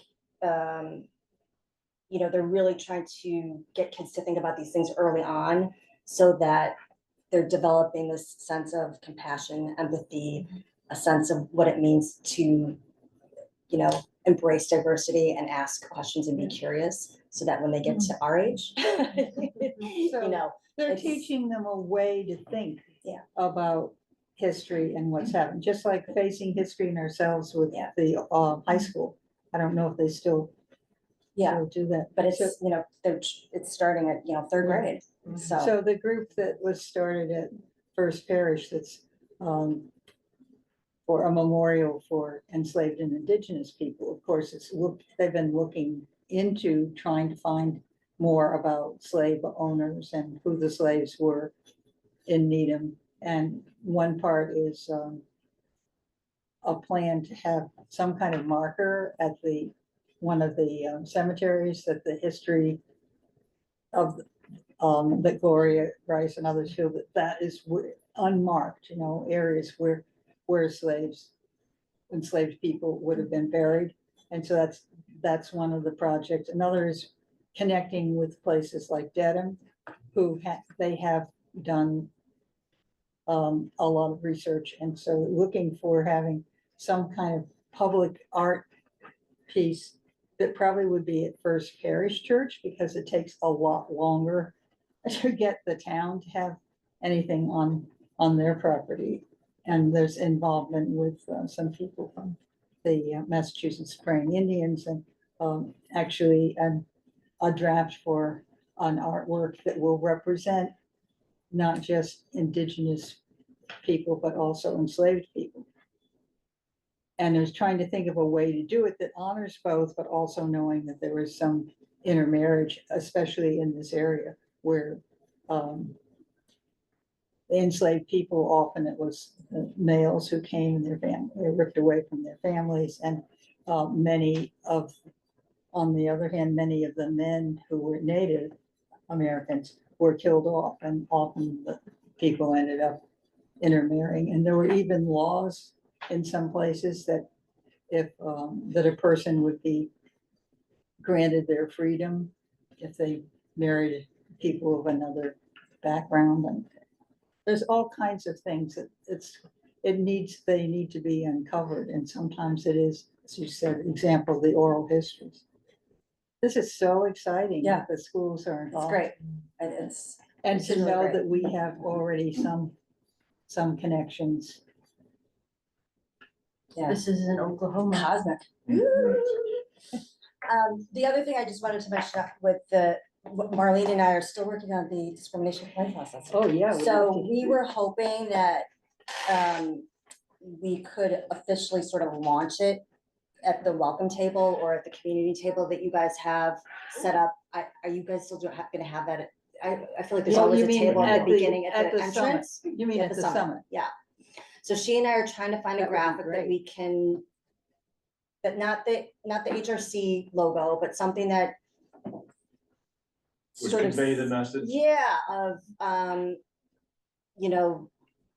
you know, they're really trying to get kids to think about these things early on, so that they're developing this sense of compassion, empathy, a sense of what it means to, you know, embrace diversity and ask questions and be curious, so that when they get to our age, you know, They're It's- teaching them a way to think Yeah. about history and what's happened, just like facing history in ourselves with Yeah. the high school. I don't know if they still do that. but So- it's, you know, it's starting at, you know, 3rd grade, so. So the group that was started at First Parish, that's for a memorial for enslaved and indigenous people, of course, they've been looking into trying to find more about slave owners and who the slaves were in Needham. And one part is a plan to have some kind of marker at one of the cemeteries, that the history of that Gloria Rice and others feel that is unmarked, you know, areas where enslaved people would have been buried. And so that's one of the projects. Another is connecting with places like Dedham, who they have done a lot of research. And so looking for having some kind of public art piece that probably would be at First Parish Church, because it takes a lot longer to get the town to have anything on their property. And there's involvement with some people from the Massachusetts Praying Indians, and actually a draft for an artwork that will represent not just indigenous people, but also enslaved people. And I was trying to think of a way to do it that honors both, but also knowing that there was some intermarriage, especially in this area where the enslaved people, often it was males who came and their family, they were ripped away from their families. And on the other hand, many of the men who were Native Americans were killed off, and often the people ended up intermarrying. And there were even laws in some places that if that a person would be granted their freedom if they married people of another background. And there's all kinds of things that they need to be uncovered. And sometimes it is, as you said, example, the oral histories. This is so exciting. Yeah. that the schools are It's involved. great. It is. And It's to really know great. that we have already some connections. Yeah. This is in Oklahoma. Cosmic. The other thing I just wanted to mention with what Marlene and I are still working on the discrimination plan process. Oh, yeah. we'd love So to. we were hoping that we could officially sort of launch it at the welcome table or at the community table that you guys have set up. Are you guys still gonna have that? I feel like there's Oh, always you a mean table at at the beginning, at the summit. entrance. You mean at the summit? Yeah. So she and I are trying to find a That would be graphic that great. we can, that not the HRC logo, but something that Would sort of convey the message. yeah, of, you know,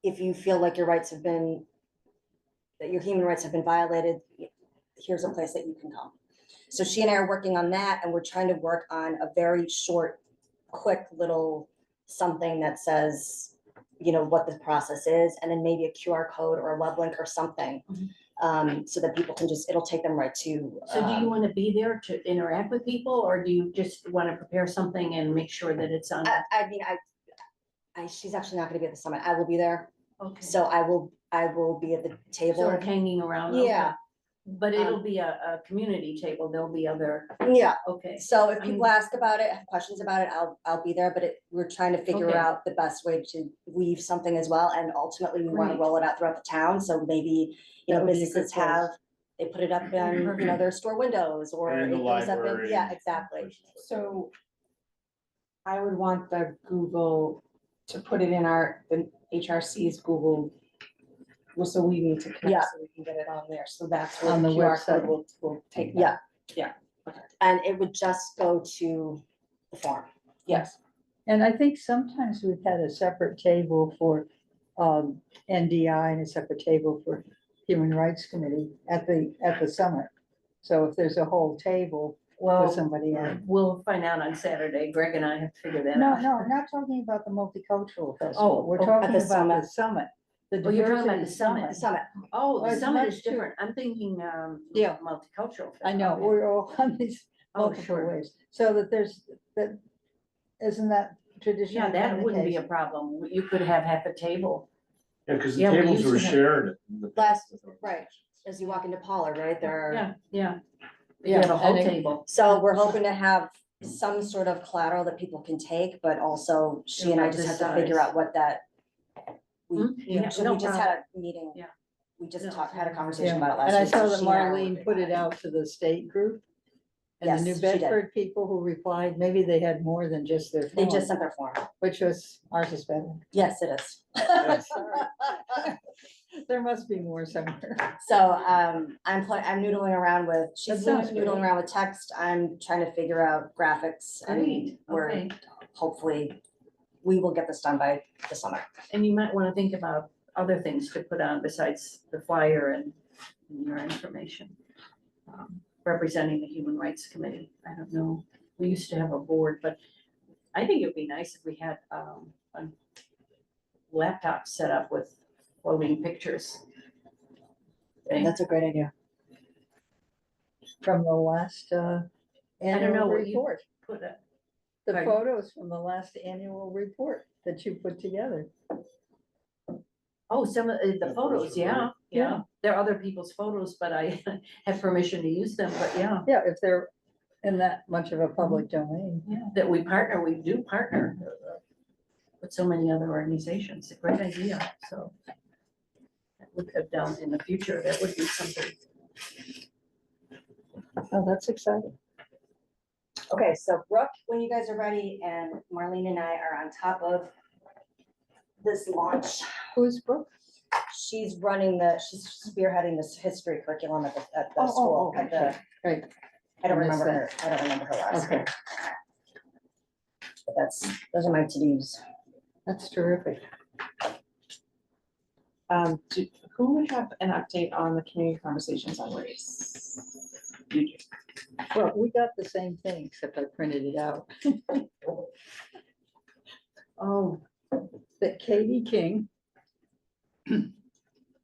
if you feel like your rights have been, that your human rights have been violated, here's a place that you can come. So she and I are working on that, and we're trying to work on a very short, quick little something that says, you know, what the process is, and then maybe a QR code or a web link or something. So that people can just, it'll take them right to. So do you want to be there to interact with people, or do you just want to prepare something and make sure that it's on? I mean, she's actually not gonna be at the summit. I will be there. Okay. So I will be at the table. Sort of hanging around? okay. Yeah, But it'll be a community table, there'll be other, yeah. okay. So if people ask about it, have questions about it, I'll be there, but we're trying to figure Okay. out the best way to weave something as well. And ultimately, we want to Great. roll it out throughout the town. So maybe, you know, That would be a good businesses place. have, they put it up in, you know, their store windows or And it in the goes up in, library. yeah, and exactly. places like that. So I would want the Google to put it in the HRC's Google. Well, so we need to Yeah. connect so we can get it on there. So that's where On the the QR website. code will take Yeah. that. And it would just go to the farm. Yes. And I think sometimes we've had a separate table for NDI and a separate table for Human Rights Committee at the summit. So if there's a whole table with Well, somebody in. we'll find out on Saturday, Greg and I have to figure that No, out. no, I'm not talking about the multicultural Oh, festival. We're oh, talking at the about summit. the summit. The Oh, you're talking about the diversity summit. The summit. Oh, Well, the it's summit much is too- different, I'm thinking, Yeah. multicultural. I know, Okay. we're all on these Oh, multiple sure. ways. So that, isn't that traditionally Yeah, been that the wouldn't be case? a problem, you could have half a table. Yeah, because the Yeah, we tables used were to have- shared. in the past Last- with right. organizations. As you walk into Pollard, right, there are. Yeah, yeah. You Yeah, have a whole and it- table. So we're hoping to have some sort of collateral that people can take, but also she and I About just this have to figure size. out what that. Hmm? Yeah, So no we just had a meeting. Yeah. We just No. had a conversation Yeah, about it last and I week. so saw that she and I are Marlene working put on it out to the state group. And the Yes, New she did. Bedford people who replied, maybe they had more than just their They phone, just sent their form. which was, ours is better. Yes, it is. There must be more somewhere. So, I'm noodling around with, she's That sounds noodling great. around with text. I'm trying to figure out graphics and Great, we're okay. hopefully, we will get this done by the summer. And you might wanna think about other things to put on besides the flyer and your information. Representing the Human Rights Committee, I don't know, we used to have a board, but I think it'd be nice if we had, a laptop set up with floating pictures. Okay? That's a great idea. From the last annual know what you- report, Put a, the Pardon? photos from the last annual report that you put together. oh, some of the Yeah, photos, those are yeah, great. yeah, there are other people's photos, but I have permission to use them, but yeah. Yeah, if they're in that much of a public domain. Yeah, that we do partner with so many other organizations, a great idea, so. That would have done in the future, that would be something. Oh, that's exciting. Okay, so Brooke, when you guys are ready, and Marlene and I are on top of this launch. Who's Brooke? She's spearheading this history curriculum at the Oh, school, at the, okay, Great, I don't I missed remember her last okay, name. But those are my to-dos. that's terrific. Who would have an update on the community conversations on race? You do. Well, we got the same thing, except I printed it out. Oh, That Katie King,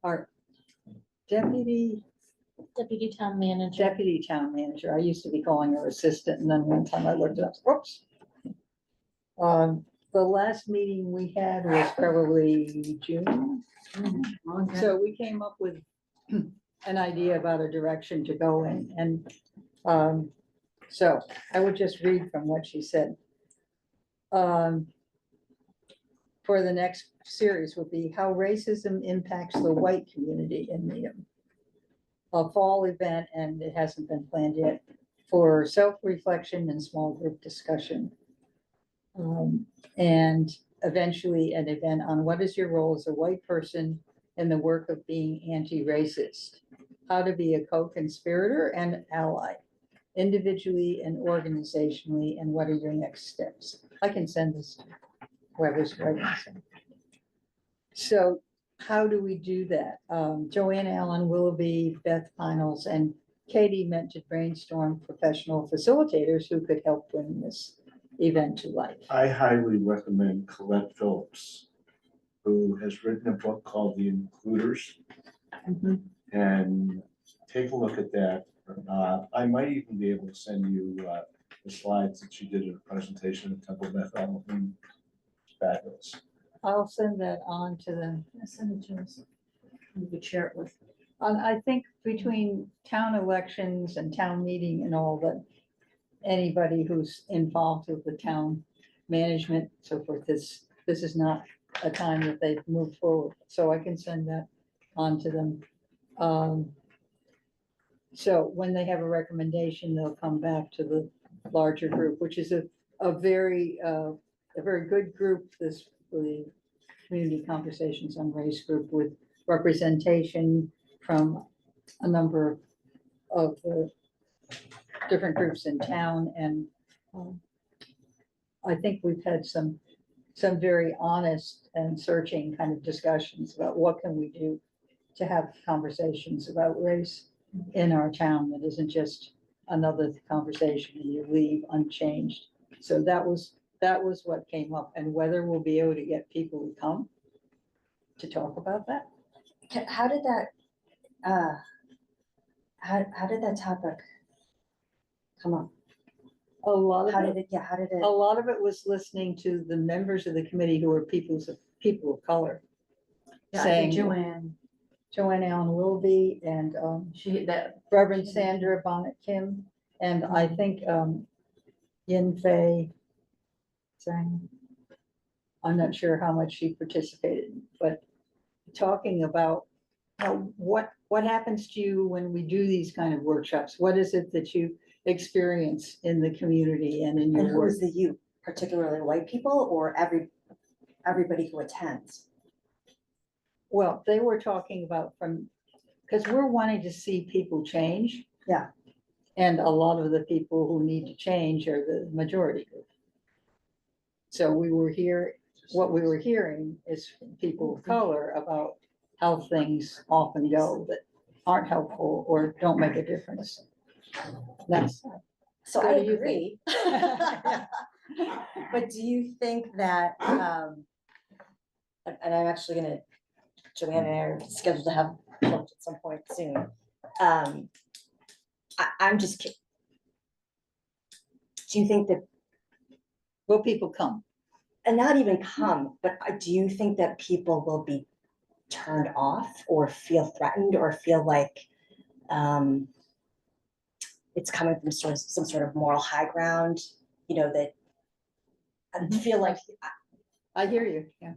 our deputy Town manager. town manager, I used to be calling her assistant, and then one time I looked it up, whoops. The last meeting we had was probably June, okay. so we came up with an idea about a direction to go in, and So I would just read from what she said. For the next series will be how racism impacts the white community in Needham. A fall event, and it hasn't been planned yet, for self-reflection and small group discussion. And eventually an event on what is your role as a white person in the work of being anti-racist? How to be a co-conspirator and ally, individually and organizationally, and what are your next steps? I can send this to whoever's writing this. So how do we do that? Joanne Allen, Willoughby, Beth Finals, and Katie meant to brainstorm professional facilitators who could help bring this event to life. I highly recommend Colette Phillips, who has written a book called The Includers, Mhm. and take a look at that. I might even be able to send you the slides that she did in a presentation at Temple Beth Elohim. Fabulous. I'll send that on to them. Send it to us. We could share it with. I think between town elections and town meeting and all that, anybody who's involved with the town management, so forth, this is not a time that they've moved forward, so I can send that on to them. So when they have a recommendation, they'll come back to the larger group, which is a very good group, the Community Conversations on Race group, with representation from a number of the different groups in town, and I think we've had some very honest and searching kind of discussions about what can we do to have conversations about race in our town that isn't just another conversation and you leave unchanged. So that was what came up, and whether we'll be able to get people to come to talk about that. How did that, how did that topic come up? A lot How of did it, it, yeah, how did it? a lot of it was listening to the members of the committee who are people of color. Yeah, I Saying think Joanne Allen Willoughby and that, Reverend Sandra Bonnet Kim, and I think Yin Fei Zhang. I'm not sure how much she participated, but talking about what happens to you when we do these kind of workshops? What is it that you experience in the community and in And your who work? is the you, particularly white people or everybody who attends? Well, they were talking about because we're wanting to see people change. Yeah. And a lot of the people who need to change are the majority group. So what we were hearing is from people of color about how things often go that aren't helpful or don't make a difference. That's, So What I do you agree. But do you think that, and I'm actually gonna, Joanne and I are scheduled to have lunch at some point soon. I'm just, do you think that, will people come? and not even come, but do you think that people will be turned off or feel threatened or feel like it's coming from some sort of moral high ground, that I feel like I hear you, yeah.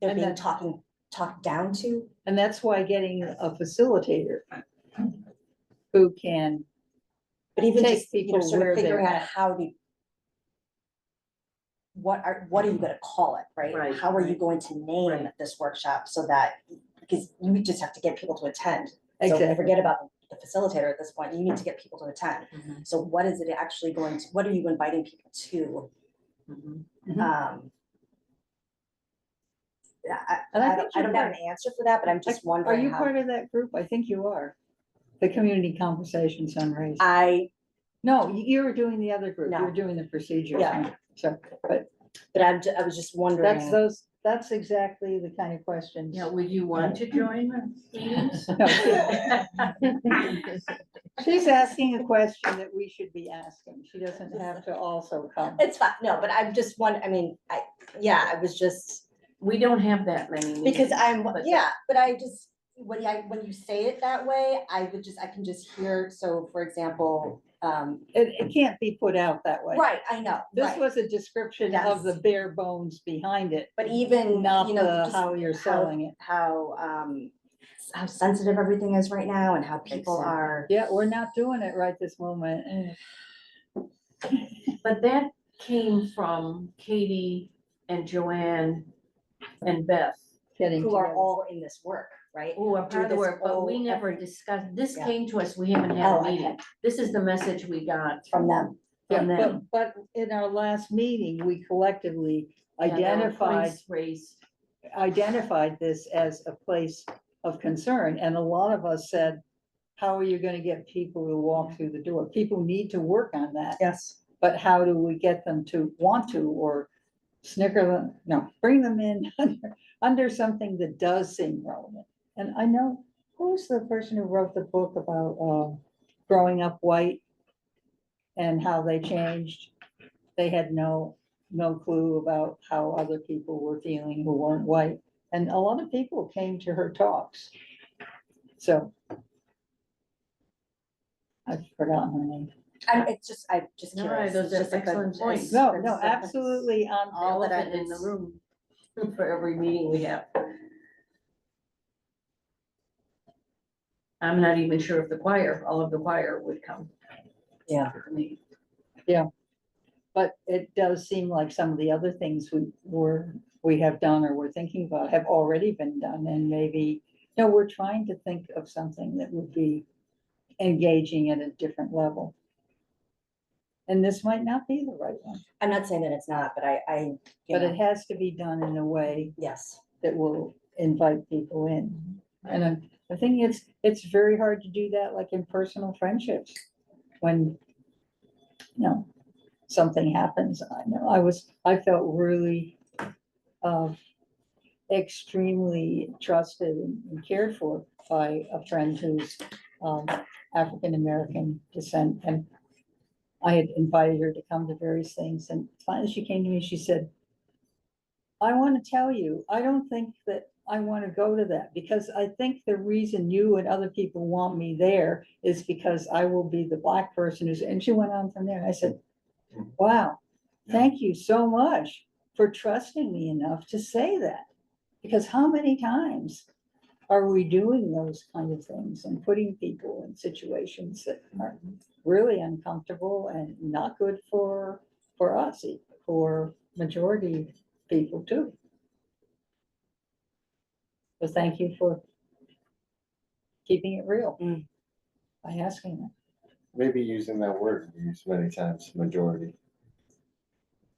they're And being that- talked down to? And that's why getting a facilitator who can, But even Take just, people sort where of figuring they're out at. how do, what are you gonna call it, right? Right, How are you right. going to name Right. this workshop so that, because you just have to get people to attend. So Exactly. forget about the facilitator at this point, you need to get people to attend. Mhm. So what is it actually going to, what are you inviting people to? Mhm. And I I think don't you're have an answer for that, but I'm just are wondering you how. part of that group? I think you are. The Community Conversations on Race. No, You were doing the other group. You No. were doing the procedures. Yeah. So, but but I was just wondering. that's exactly the kind of questions. Yeah, would you want to join the meetings? She's asking a question that we should be asking. She doesn't have to also come. It's fine, no, but I'm just I was just, We don't have that many. because meetings, but but I just, when you say it that way, I can just hear, so for example, It can't be put out that way. right, I know, This right. was a description of the Yes. bare bones behind it, But even, not you know, the, just how you're selling it. how sensitive everything is right now and how people Exactly. are. Yeah, we're not doing it right this moment. But that came from Katie and Joanne and Beth, Getting Who are together. all in this work, right? who are Do part of the this work, but we whole never effort. discussed, this Yeah. came to us, we haven't had Oh, a okay. meeting. This is the message we got From them. Yeah, from but, them. but in our last meeting, we collectively Yeah, there were identified points raised. this as a place of concern, and a lot of us said, how are you gonna get people to walk through the door? People need to work on that, Yes. but how do we get them to want to, or snicker them, no, bring them in under something that does seem relevant? And I know, who's the person who wrote the book about, growing up white and how they changed? They had no clue about how other people were feeling who weren't white. And a lot of people came to her talks. So. I've forgotten her name. I'm just No, curious. those It's are just a good- excellent points. No, That's- absolutely on The all of elephant it. in the room for every meeting we have. I'm not even sure if the choir, all of the choir would come. Yeah. to the meeting. But it does seem like some of the other things we have done or we're thinking about have already been done, and maybe, no, we're trying to think of something that would be engaging at a different level. And this might not be the right one, I'm not saying that it's not, but you but know, it has to be done in a way yes. that will invite people in. And I think it's very hard to do that, like in personal friendships, when, you know, something happens. I know I felt really extremely trusted and cared for by a friend who's African-American descent, and I had invited her to come to various things, and finally she came to me, she said, I want to tell you, I don't think that I want to go to that, because I think the reason you and other people want me there is because I will be the Black person who's, and she went on from there. I said, wow, thank you so much for trusting me enough to say that. Because how many times are we doing those kind of things and putting people in situations that are really uncomfortable and not good for us, for majority people too. So thank you for keeping it real by asking that. Maybe using that word we use many times, majority.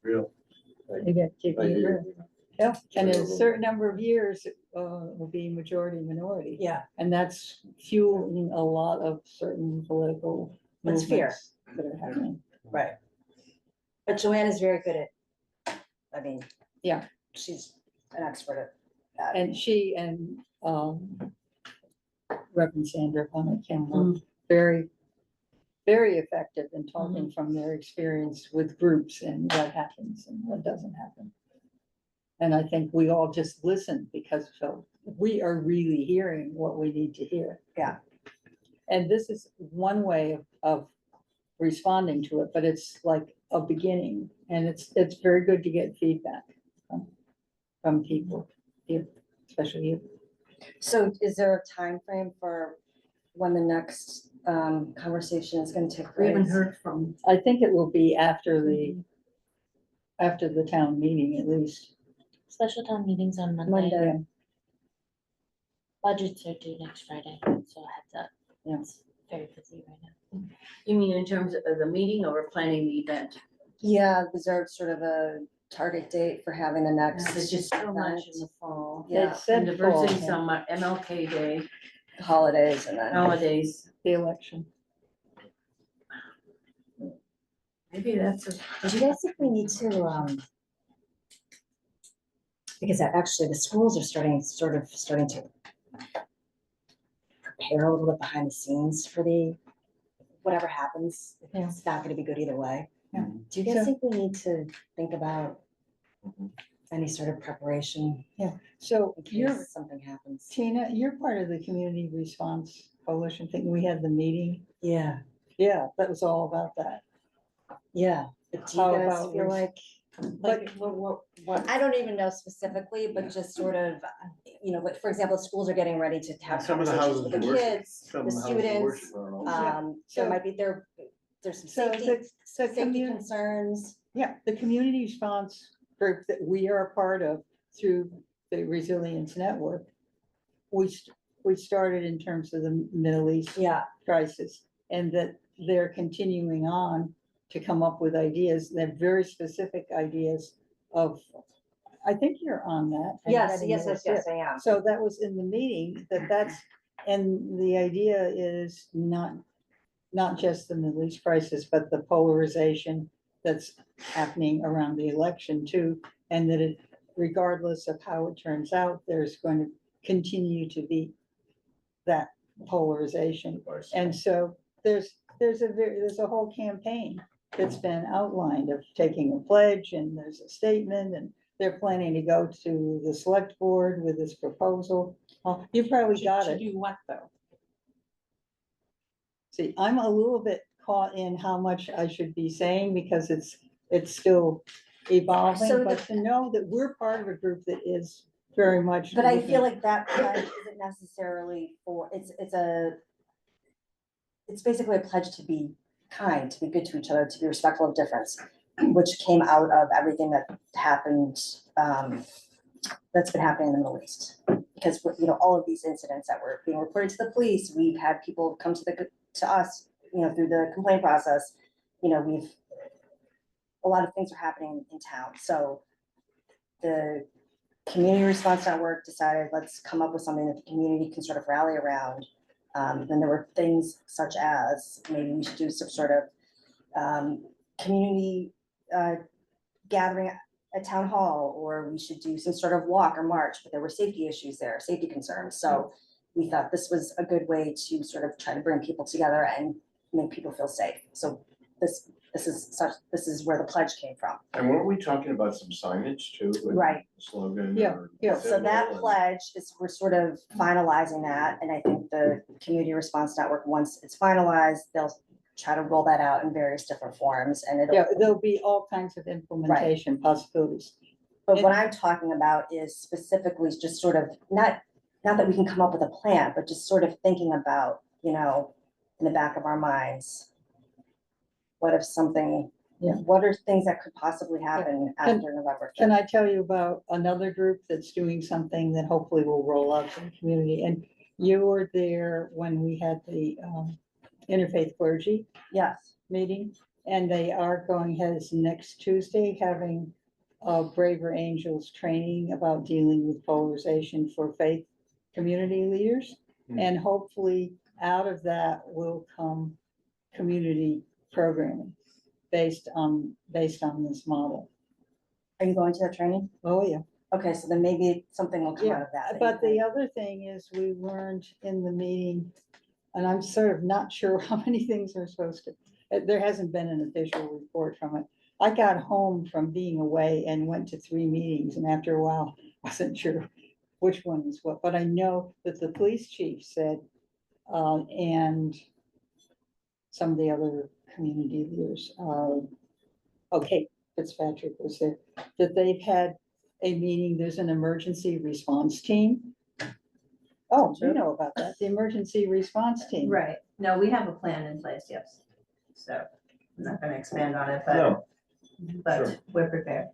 Real. You get keeping Like, it real. Yeah, and in a Real. certain number of years, will be majority minority. Yeah. And that's fueling a lot of certain political It's fear. movements that are happening. Right. But Joanne is very good I mean. Yeah. She's an expert at that. And she and Reverend Sandra Bonnet Kim were very, very effective in talking from their experience with groups and what happens and what doesn't happen. And I think we all just listen because we are really hearing what we need to hear. Yeah. And this is one way of responding to it, but it's like a beginning, and it's very good to get feedback from people, especially you. So is there a time frame for when the next conversation is gonna take We haven't place? heard from, I think it will be after the town meeting at least. Special town meetings on Monday. Monday. Budgets are due next Friday, so heads up. Yeah. It's very busy right now. you mean in terms of the meeting or planning the event? Yeah, is there sort of a target date for having the next? There's just so much in event? the fall. Yeah, It's said And diversity fall, summit, MLK Day, holidays and then. holidays. the election. Maybe that's Do you guys think we need to, because actually the schools are starting to prepare a little bit behind the scenes for whatever happens. It's not gonna be good either way. Yeah. Do you guys So- think we need to think about any sort of preparation So in you're, case something happens? Tina, you're part of the community response coalition thing. We had the meeting. Yeah. Yeah, that was all about that. Yeah. But do you How guys about feel we- like, Like, what? I don't even know specifically, but just sort of, like, for example, schools are getting ready to have Some of the conversations houses with the of worship- kids, some the of the houses of students. worship are all- There So- might be, there's some So safety, the safety community, concerns. yeah, the community response group that we are a part of through the Resilience Network. We started in terms of the Middle East Yeah, crisis, and that they're continuing on to come up with ideas. They're very specific ideas of, I think you're on that. and yes, heading yes, those, yes, yes, I am. So that was in the meeting, and the idea is not just the Middle East crisis, but the polarization that's happening around the election too. And that regardless of how it turns out, there's going to continue to be that polarization. And so there's a whole campaign that's been outlined of taking a pledge, and there's a statement, and they're planning to go to the select board with this proposal. You probably got To it. do what, though? See, I'm a little bit caught in how much I should be saying because it's still evolving, So but to know that we're part of a group that is very much. But I looking- feel like that pledge isn't necessarily it's basically a pledge to be kind, to be good to each other, to be respectful of difference, which came out of everything that happened, that's been happening in the Middle East. Because, all of these incidents that were being reported to the police, we've had people come to us, through the complaint process, a lot of things are happening in town, so the Community Response Network decided, let's come up with something that the community can sort of rally around. Then there were things such as, maybe we should do some sort of community gathering at town hall, or we should do some sort of walk or march, but there were safety issues there, safety concerns, so we thought this was a good way to sort of try to bring people together and make people feel safe. So this is where the pledge came from. And weren't we talking about some signage too? with Right. Slogan Yeah, or yeah. So that symbol and- pledge we're sort of finalizing that, and I think the Community Response Network, once it's finalized, they'll try to roll that out in various different forms, and Yeah, it'll, there'll be all kinds of implementation possibilities. but what I'm talking about is specifically just sort of, not that we can come up with a plan, but just sort of thinking about, in the back of our minds, what if something, Yeah. what are things that could possibly happen after November Can 5th? I tell you about another group that's doing something that hopefully will roll out to the community? And you were there when we had the interfaith clergy Yes, meeting, and they are going ahead this next Tuesday, having Braver Angels training about dealing with polarization for faith community leaders. Hmm. And hopefully out of that will come community programming based on this model. are you going to that training? Oh, yeah. Okay, so then maybe something will come out of that. But the other thing is, we learned in the meeting, and I'm sort of not sure how many things are supposed to, there hasn't been an official report from it. I got home from being away and went to 3 meetings, and after a while, wasn't sure which one was what, but I know that the police chief said, and some of the other community leaders, okay, Fitzpatrick was there, that they've had a meeting, there's an emergency response team. Oh, you know about that, the emergency response team. Right, no, we have a plan in place, yes. So I'm not gonna expand on it, No, sure. but we're prepared.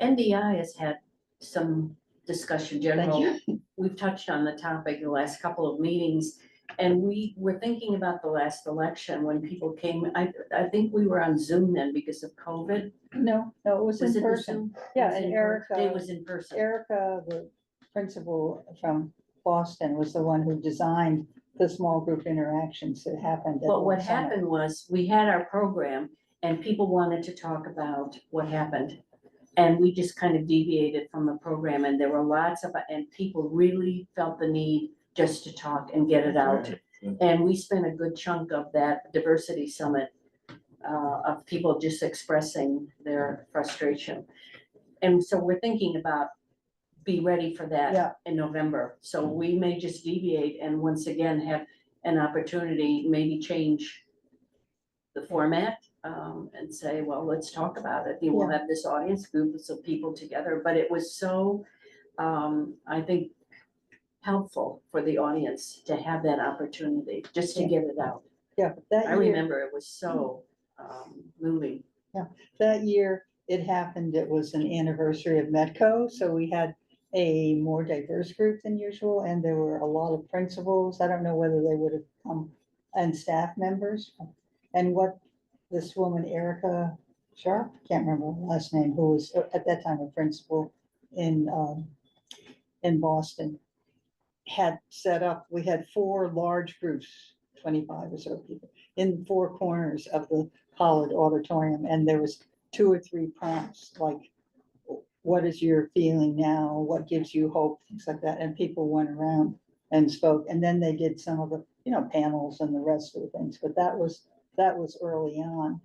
NDI has had some discussion, Thank general, you. we've touched on the topic the last couple of meetings. And we were thinking about the last election when people came, I think we were on Zoom then because of COVID. No, it was Was in it the person. Zoom? Yeah, It was and in Erica. It was in person. Erica, the principal from Boston, was the one who designed the small group interactions that happened. at But the what summit. happened was, we had our program and people wanted to talk about what happened. And we just kind of deviated from the program, and there were lots of, and people really felt the need just to talk and get it out. Right. And we spent a good chunk of that diversity summit of people just expressing their frustration. And so we're thinking about, be ready for Yeah. that in November. So we may just deviate and once again have an opportunity, maybe change the format, and say, well, let's talk about it. You will have this audience group of people together, but it was so, I think, helpful for the audience to have that opportunity, just to get it out. Yeah, that I year, remember it was so, moving. that year it happened, it was an anniversary of Metco, so we had a more diverse group than usual, and there were a lot of principals. I don't know whether they would have come, and staff members. And what this woman, Erica Sharp, can't remember her last name, who was at that time a principal in Boston, had set up, we had 4 large groups, 25 or so people, in 4 corners of the Pollard Auditorium, and there was 2 or 3 prompts, like, what is your feeling now? What gives you hope? Things like that, and people went around and spoke, and then they did some of the, panels and the rest of the things, but that was early on.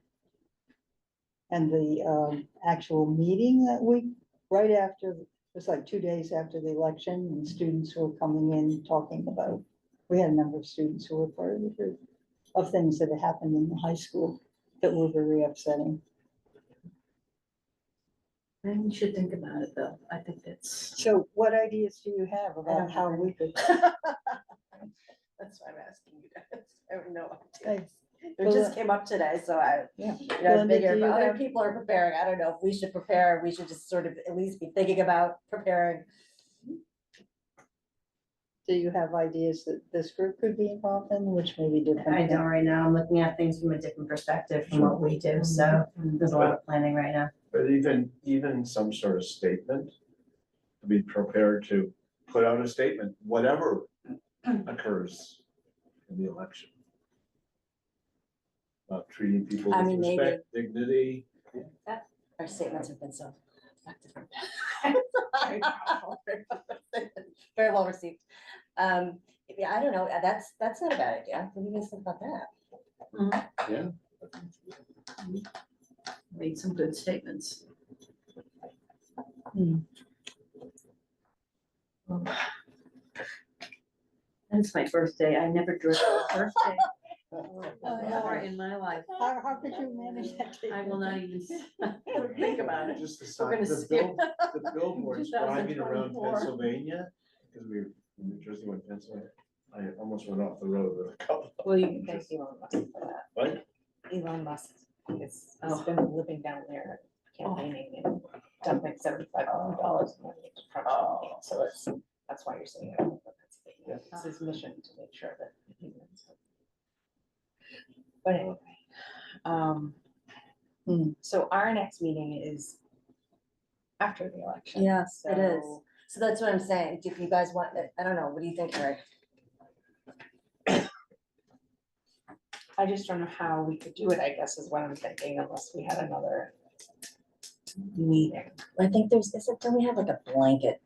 And the actual meeting that week, right after, it was like 2 days after the election, and students were coming in talking about, we had a number of students who were part of the group, of things that had happened in the high school that were very upsetting. And we should think about it, though. I think that's. So what ideas do you have about how we could? That's why I'm asking you guys. I have no idea. Hey, It just came up today, so I, Yeah. I Glenda, figure do if you other have- people are preparing, I don't know if we should prepare, we should just sort of at least be thinking about preparing. Do you have ideas that this group could be involved in, which may be different? I don't right now. I'm looking at things from a different perspective from what we do, so there's a lot of planning right now. But even some sort of statement, to be prepared to put out a statement, whatever occurs in the election. About treating people I with mean, maybe. respect, dignity. Our statements have been so effective. Very well received. Yeah, I don't know, that's not a bad idea. What do you guys think about that? Yeah. Made some good statements. Hmm. That's my birthday. I never drew a birthday yeah. before in my life. How could you manage that? I will not even think about it. Just the We're sign, gonna skip. the billboards driving around 2024. Pennsylvania, because we, New Jersey went Pennsylvania. I almost went off the road with a couple. Well, you can thank Elon Musk for that. What? Elon Musk has Oh. been living down there campaigning and dumping $75 million into Trump. So that's why you're seeing it. Yeah. It's his mission to make sure that he wins. But anyway, so our next meeting is after the election. Yes, it is. So- So that's what I'm saying. If you guys want, I don't know, what do you think, Eric? I just don't know how we could do it, I guess, is what I'm thinking, unless we had another meeting I think don't we have like a blanket?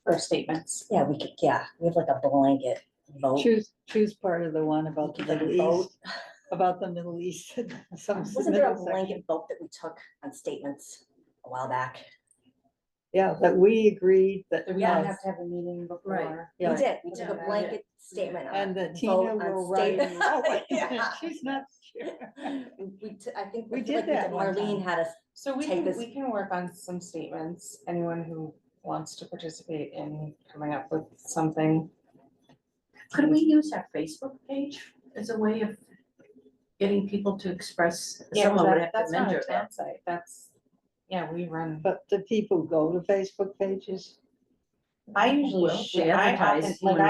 for statements. Yeah, we have like a blanket vote. Choose part of the one about the Middle East, about the Middle East. Wasn't there a blanket vote that we took on statements a while back? Yeah, that we agreed that. Do we Yeah. not have to have a meeting before? We Yeah. did, we took a Yeah. blanket statement. on And it, the vote Tina on will write. state- Oh, wait, Yeah. she's not sure. I think. We I feel did like that one Marlene time. had us, So we Take can, this- we can work on some statements, anyone who wants to participate in coming up with something. Could we use our Facebook page as a way of getting people to express? Yeah, Someone would have to that's not mentor a that. town site, that's, yeah, we run. But do people go to Facebook pages? I usually Well, we share, I often, advertise, you like, and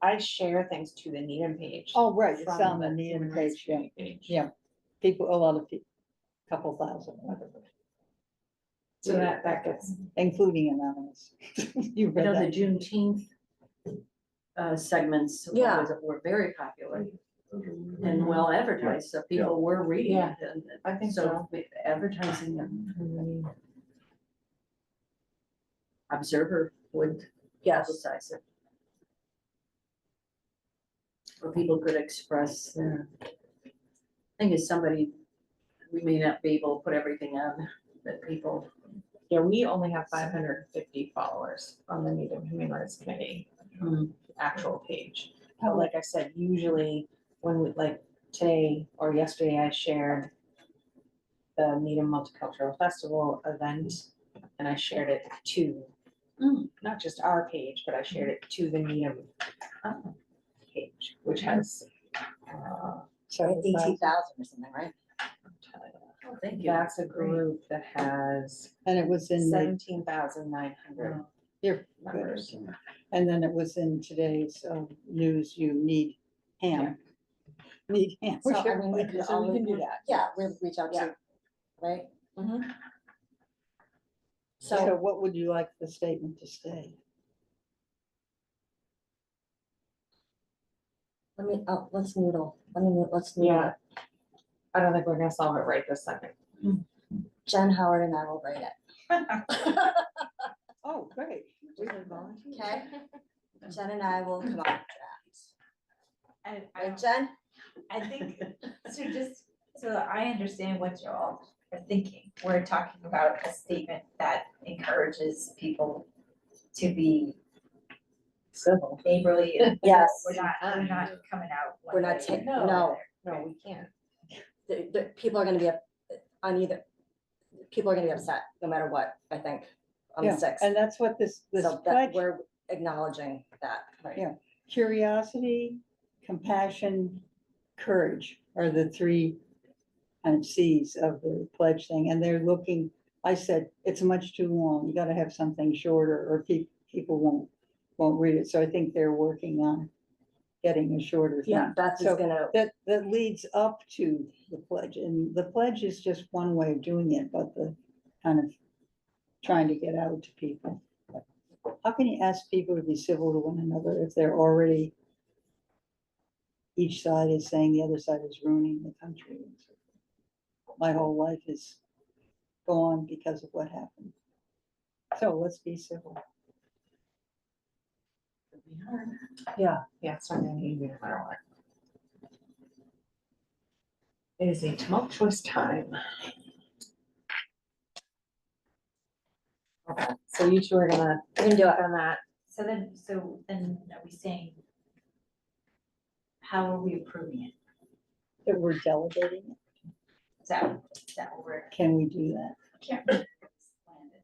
I, I- I share things to the Needham page. Oh, right, it's from on the Needham Human Rights page, yeah. Committee page. Yeah. People, a lot of people, couple thousand, So that gets, including anonymous. You You read know, the that? Juneteenth segments Yeah. were very popular and well advertised, so people were reading Yeah. it. And I think so advertising them. Observer would yes, publicize it. Or people could express their. Thing is, we may not be able to put everything on that people. yeah, we only have 550 followers on the Needham Human Rights Committee Hmm. actual page. But like I said, usually when we, like today or yesterday, I shared the Needham Multicultural Festival event, and I shared it to not just our page, but I shared it to the Needham page, which has So 18,000 or something, right? Oh, thank you. that's a group that has and it was in the, 17,900 here, members. and then it was in today's news, you need ham. Need ham. So, which I mean, we everybody- could so we can do always- that. Yeah, we'll reach out Yeah. to, right? Mhm. So So, what would you like the statement to say? let's noodle, let's noodle. Yeah. I don't think we're gonna solve it right this second. Jen Howard and I will write it. Oh, great. Okay, Jen and I will come up with a draft. Right, I Jen? think, so I understand what you all are thinking. We're talking about a statement that encourages people to be Civil. neighborly and. Yes. We're not coming out. one We're not way or taking, the no, other. No, we can't. the people are gonna be on either, people are gonna be upset, no matter what, I think, on the Yeah, sixth. and that's what this So that, pledge, we're acknowledging that, right? Yeah. Curiosity, compassion, courage are the three kind of Cs of the pledge thing, and they're looking, I said, it's much too long, you gotta have something shorter, or people won't read it, so I think they're working on getting a shorter thing. Yeah, Beth is So gonna, that leads up to the pledge, and the pledge is just one way of doing it, but the kind of trying to get out to people. How can you ask people to be civil to one another if they're already, each side is saying the other side is ruining the country? My whole life is gone because of what happened. So let's be civil. Yeah, it's not gonna be easy no matter what. It is a tumultuous time. Okay, so you two are gonna we're gonna do it. on that. So then are we saying? How are we approving it? That we're delegating it. Is that what we're? Can we do that? Can't really explain it.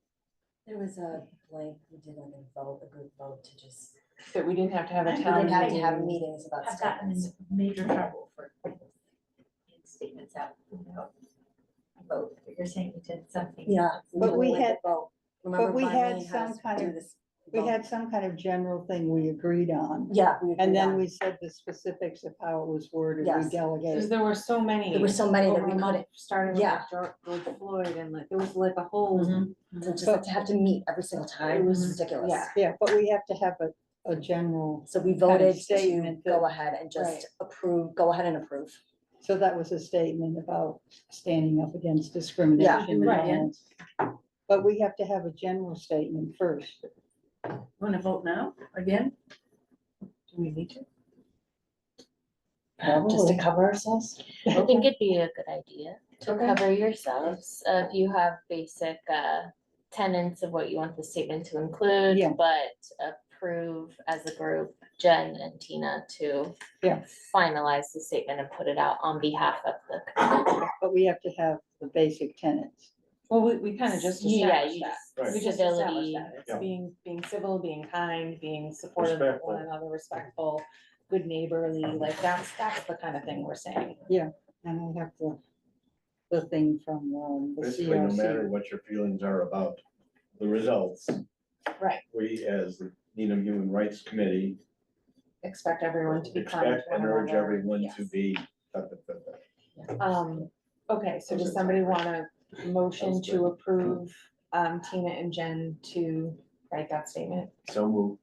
There was a blank, we did like a vote, a group vote to just, That we didn't have to have a We we town didn't have to have meeting. meetings about I've gotten in statements. major trouble for getting statements out, vote, but you're saying we did something. Yeah. But we did like a had- vote. Remember we had Marlene had some us kind do of- this We vote? had some kind of general thing we agreed on, Yeah. and agreed then on. we said the specifics of how it was worded, we Yes. Because delegated. there were so many. There were so many that over we a month, couldn't- Starting with Yeah. like George Floyd and like, there was like a whole. To just like to have to meet every single time, it was ridiculous. Yeah. Yeah, but we have to have a general, So we Kind of voted to statement that- go ahead and Right. just approve, go ahead and approve. so that was a statement about standing up against discrimination. right, yeah. violence. But we have to have a general statement first. Want to vote now, again? Do we need to? Just to cover ourselves. I think it'd be a good idea to Okay. cover yourselves, if you have basic, tenets of what you want the statement to include, Yeah. but approve as a group, Jen and Tina to Yeah. finalize the statement and put it out on behalf of the community. But we have to have the basic tenets. Well, we kind of just Yeah, established you that. just- Right. We just established civility. that. It's Yeah. being civil, being kind, being supportive of Respectful. one another, respectful, good neighborly, like that's the kind of thing we're saying. And I have the thing from the Basically, no matter CRC. what your feelings are about the results, Right. we as the Needham Human Rights Committee Expect everyone to be kind expect to one and urge another. everyone to Yes. be. Okay, so does somebody want a motion to approve, Tina and Jen to write that statement? So move.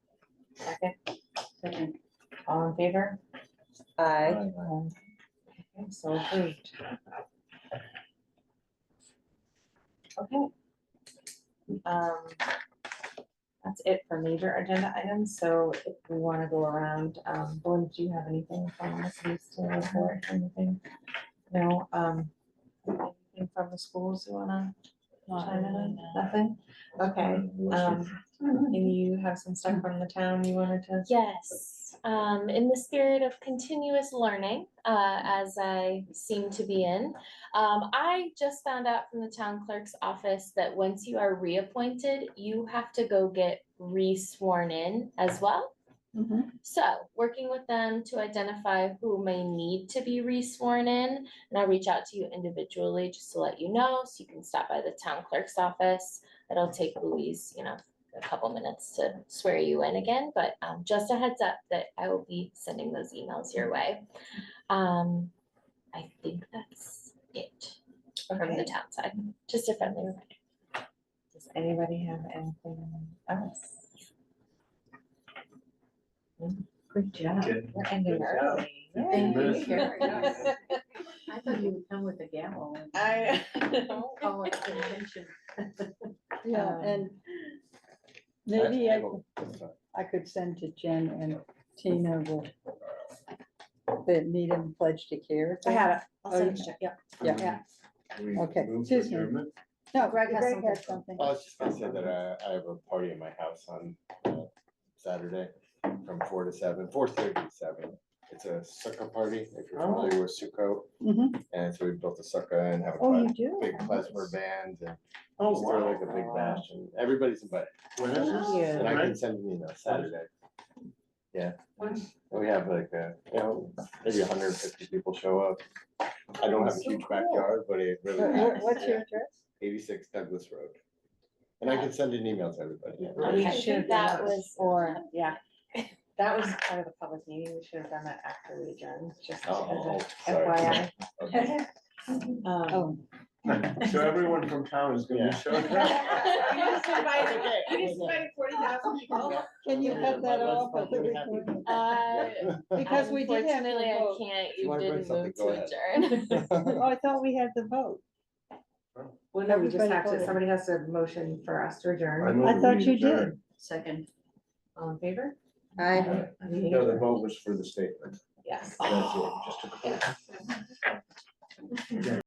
Second. All in favor? I, Okay, so approved. Okay. That's it for major agenda items, so if we wanna go around, Belinda, do you have anything from the police to report, anything? No, anything from the schools you wanna chime in on? Nothing? Okay, and you have some stuff from the town you wanted to? Yes, in the spirit of continuous learning, as I seem to be in, I just found out from the town clerk's office that once you are reappointed, you have to go get re-sworn in as well. So working with them to identify who may need to be re-sworn in, and I'll reach out to you individually just to let you know, so you can stop by the town clerk's office. It'll take Louise, a couple minutes to swear you in again, but just a heads up that I will be sending those emails your way. I think that's it from the Okay. town side, just a friendly reminder. Does anybody have anything else? Good job. We're ending early. Thank you. Yay. I thought you would come with a gavel. I know. Call it convention. Yeah, Um, and maybe I could send to Jen and Tina the Needham Pledge to Care. I have it. I'll Oh, send you- it, yeah. Yeah, We Okay, move for Susan. adjournment? no, Greg Greg has has something. I was just gonna say that I have a party at my house on Saturday from 4 to 7, 4:30 to 7. It's a sukkah party, if you're familiar with Sukkot. Mhm. And so we built a sukkah and have a Oh, you do? big klezmer band and Oh, just throw wow. like a big bash and everybody's invited. When is this? Yeah. And I can Right? send you, Saturday. Yeah, and we have like, maybe 150 people show up. I don't have a huge backyard, but it really. What's your address? 86 Douglas Road. And I can send an email to everybody. We I should think have that done was, or, yeah, that was part of the public meeting. We should have done that after we adjourned, just as Oh, a sorry. FYI. Okay. Oh, So everyone from town is gonna be showing up. You just invited 40,000 people. can you cut that off of the Really happy. recording? Because we did have to unfortunately, I vote. can't, If you you wanna bring didn't something, move go to adjourn. Oh, I thought we had the vote. Well, no, we just Everybody have to, voted. somebody has to motion for us to I adjourn. move I thought we you adjourn. did. Second. All in favor? I. No, the vote was for the statement. Yes. That's it, just to. Yes.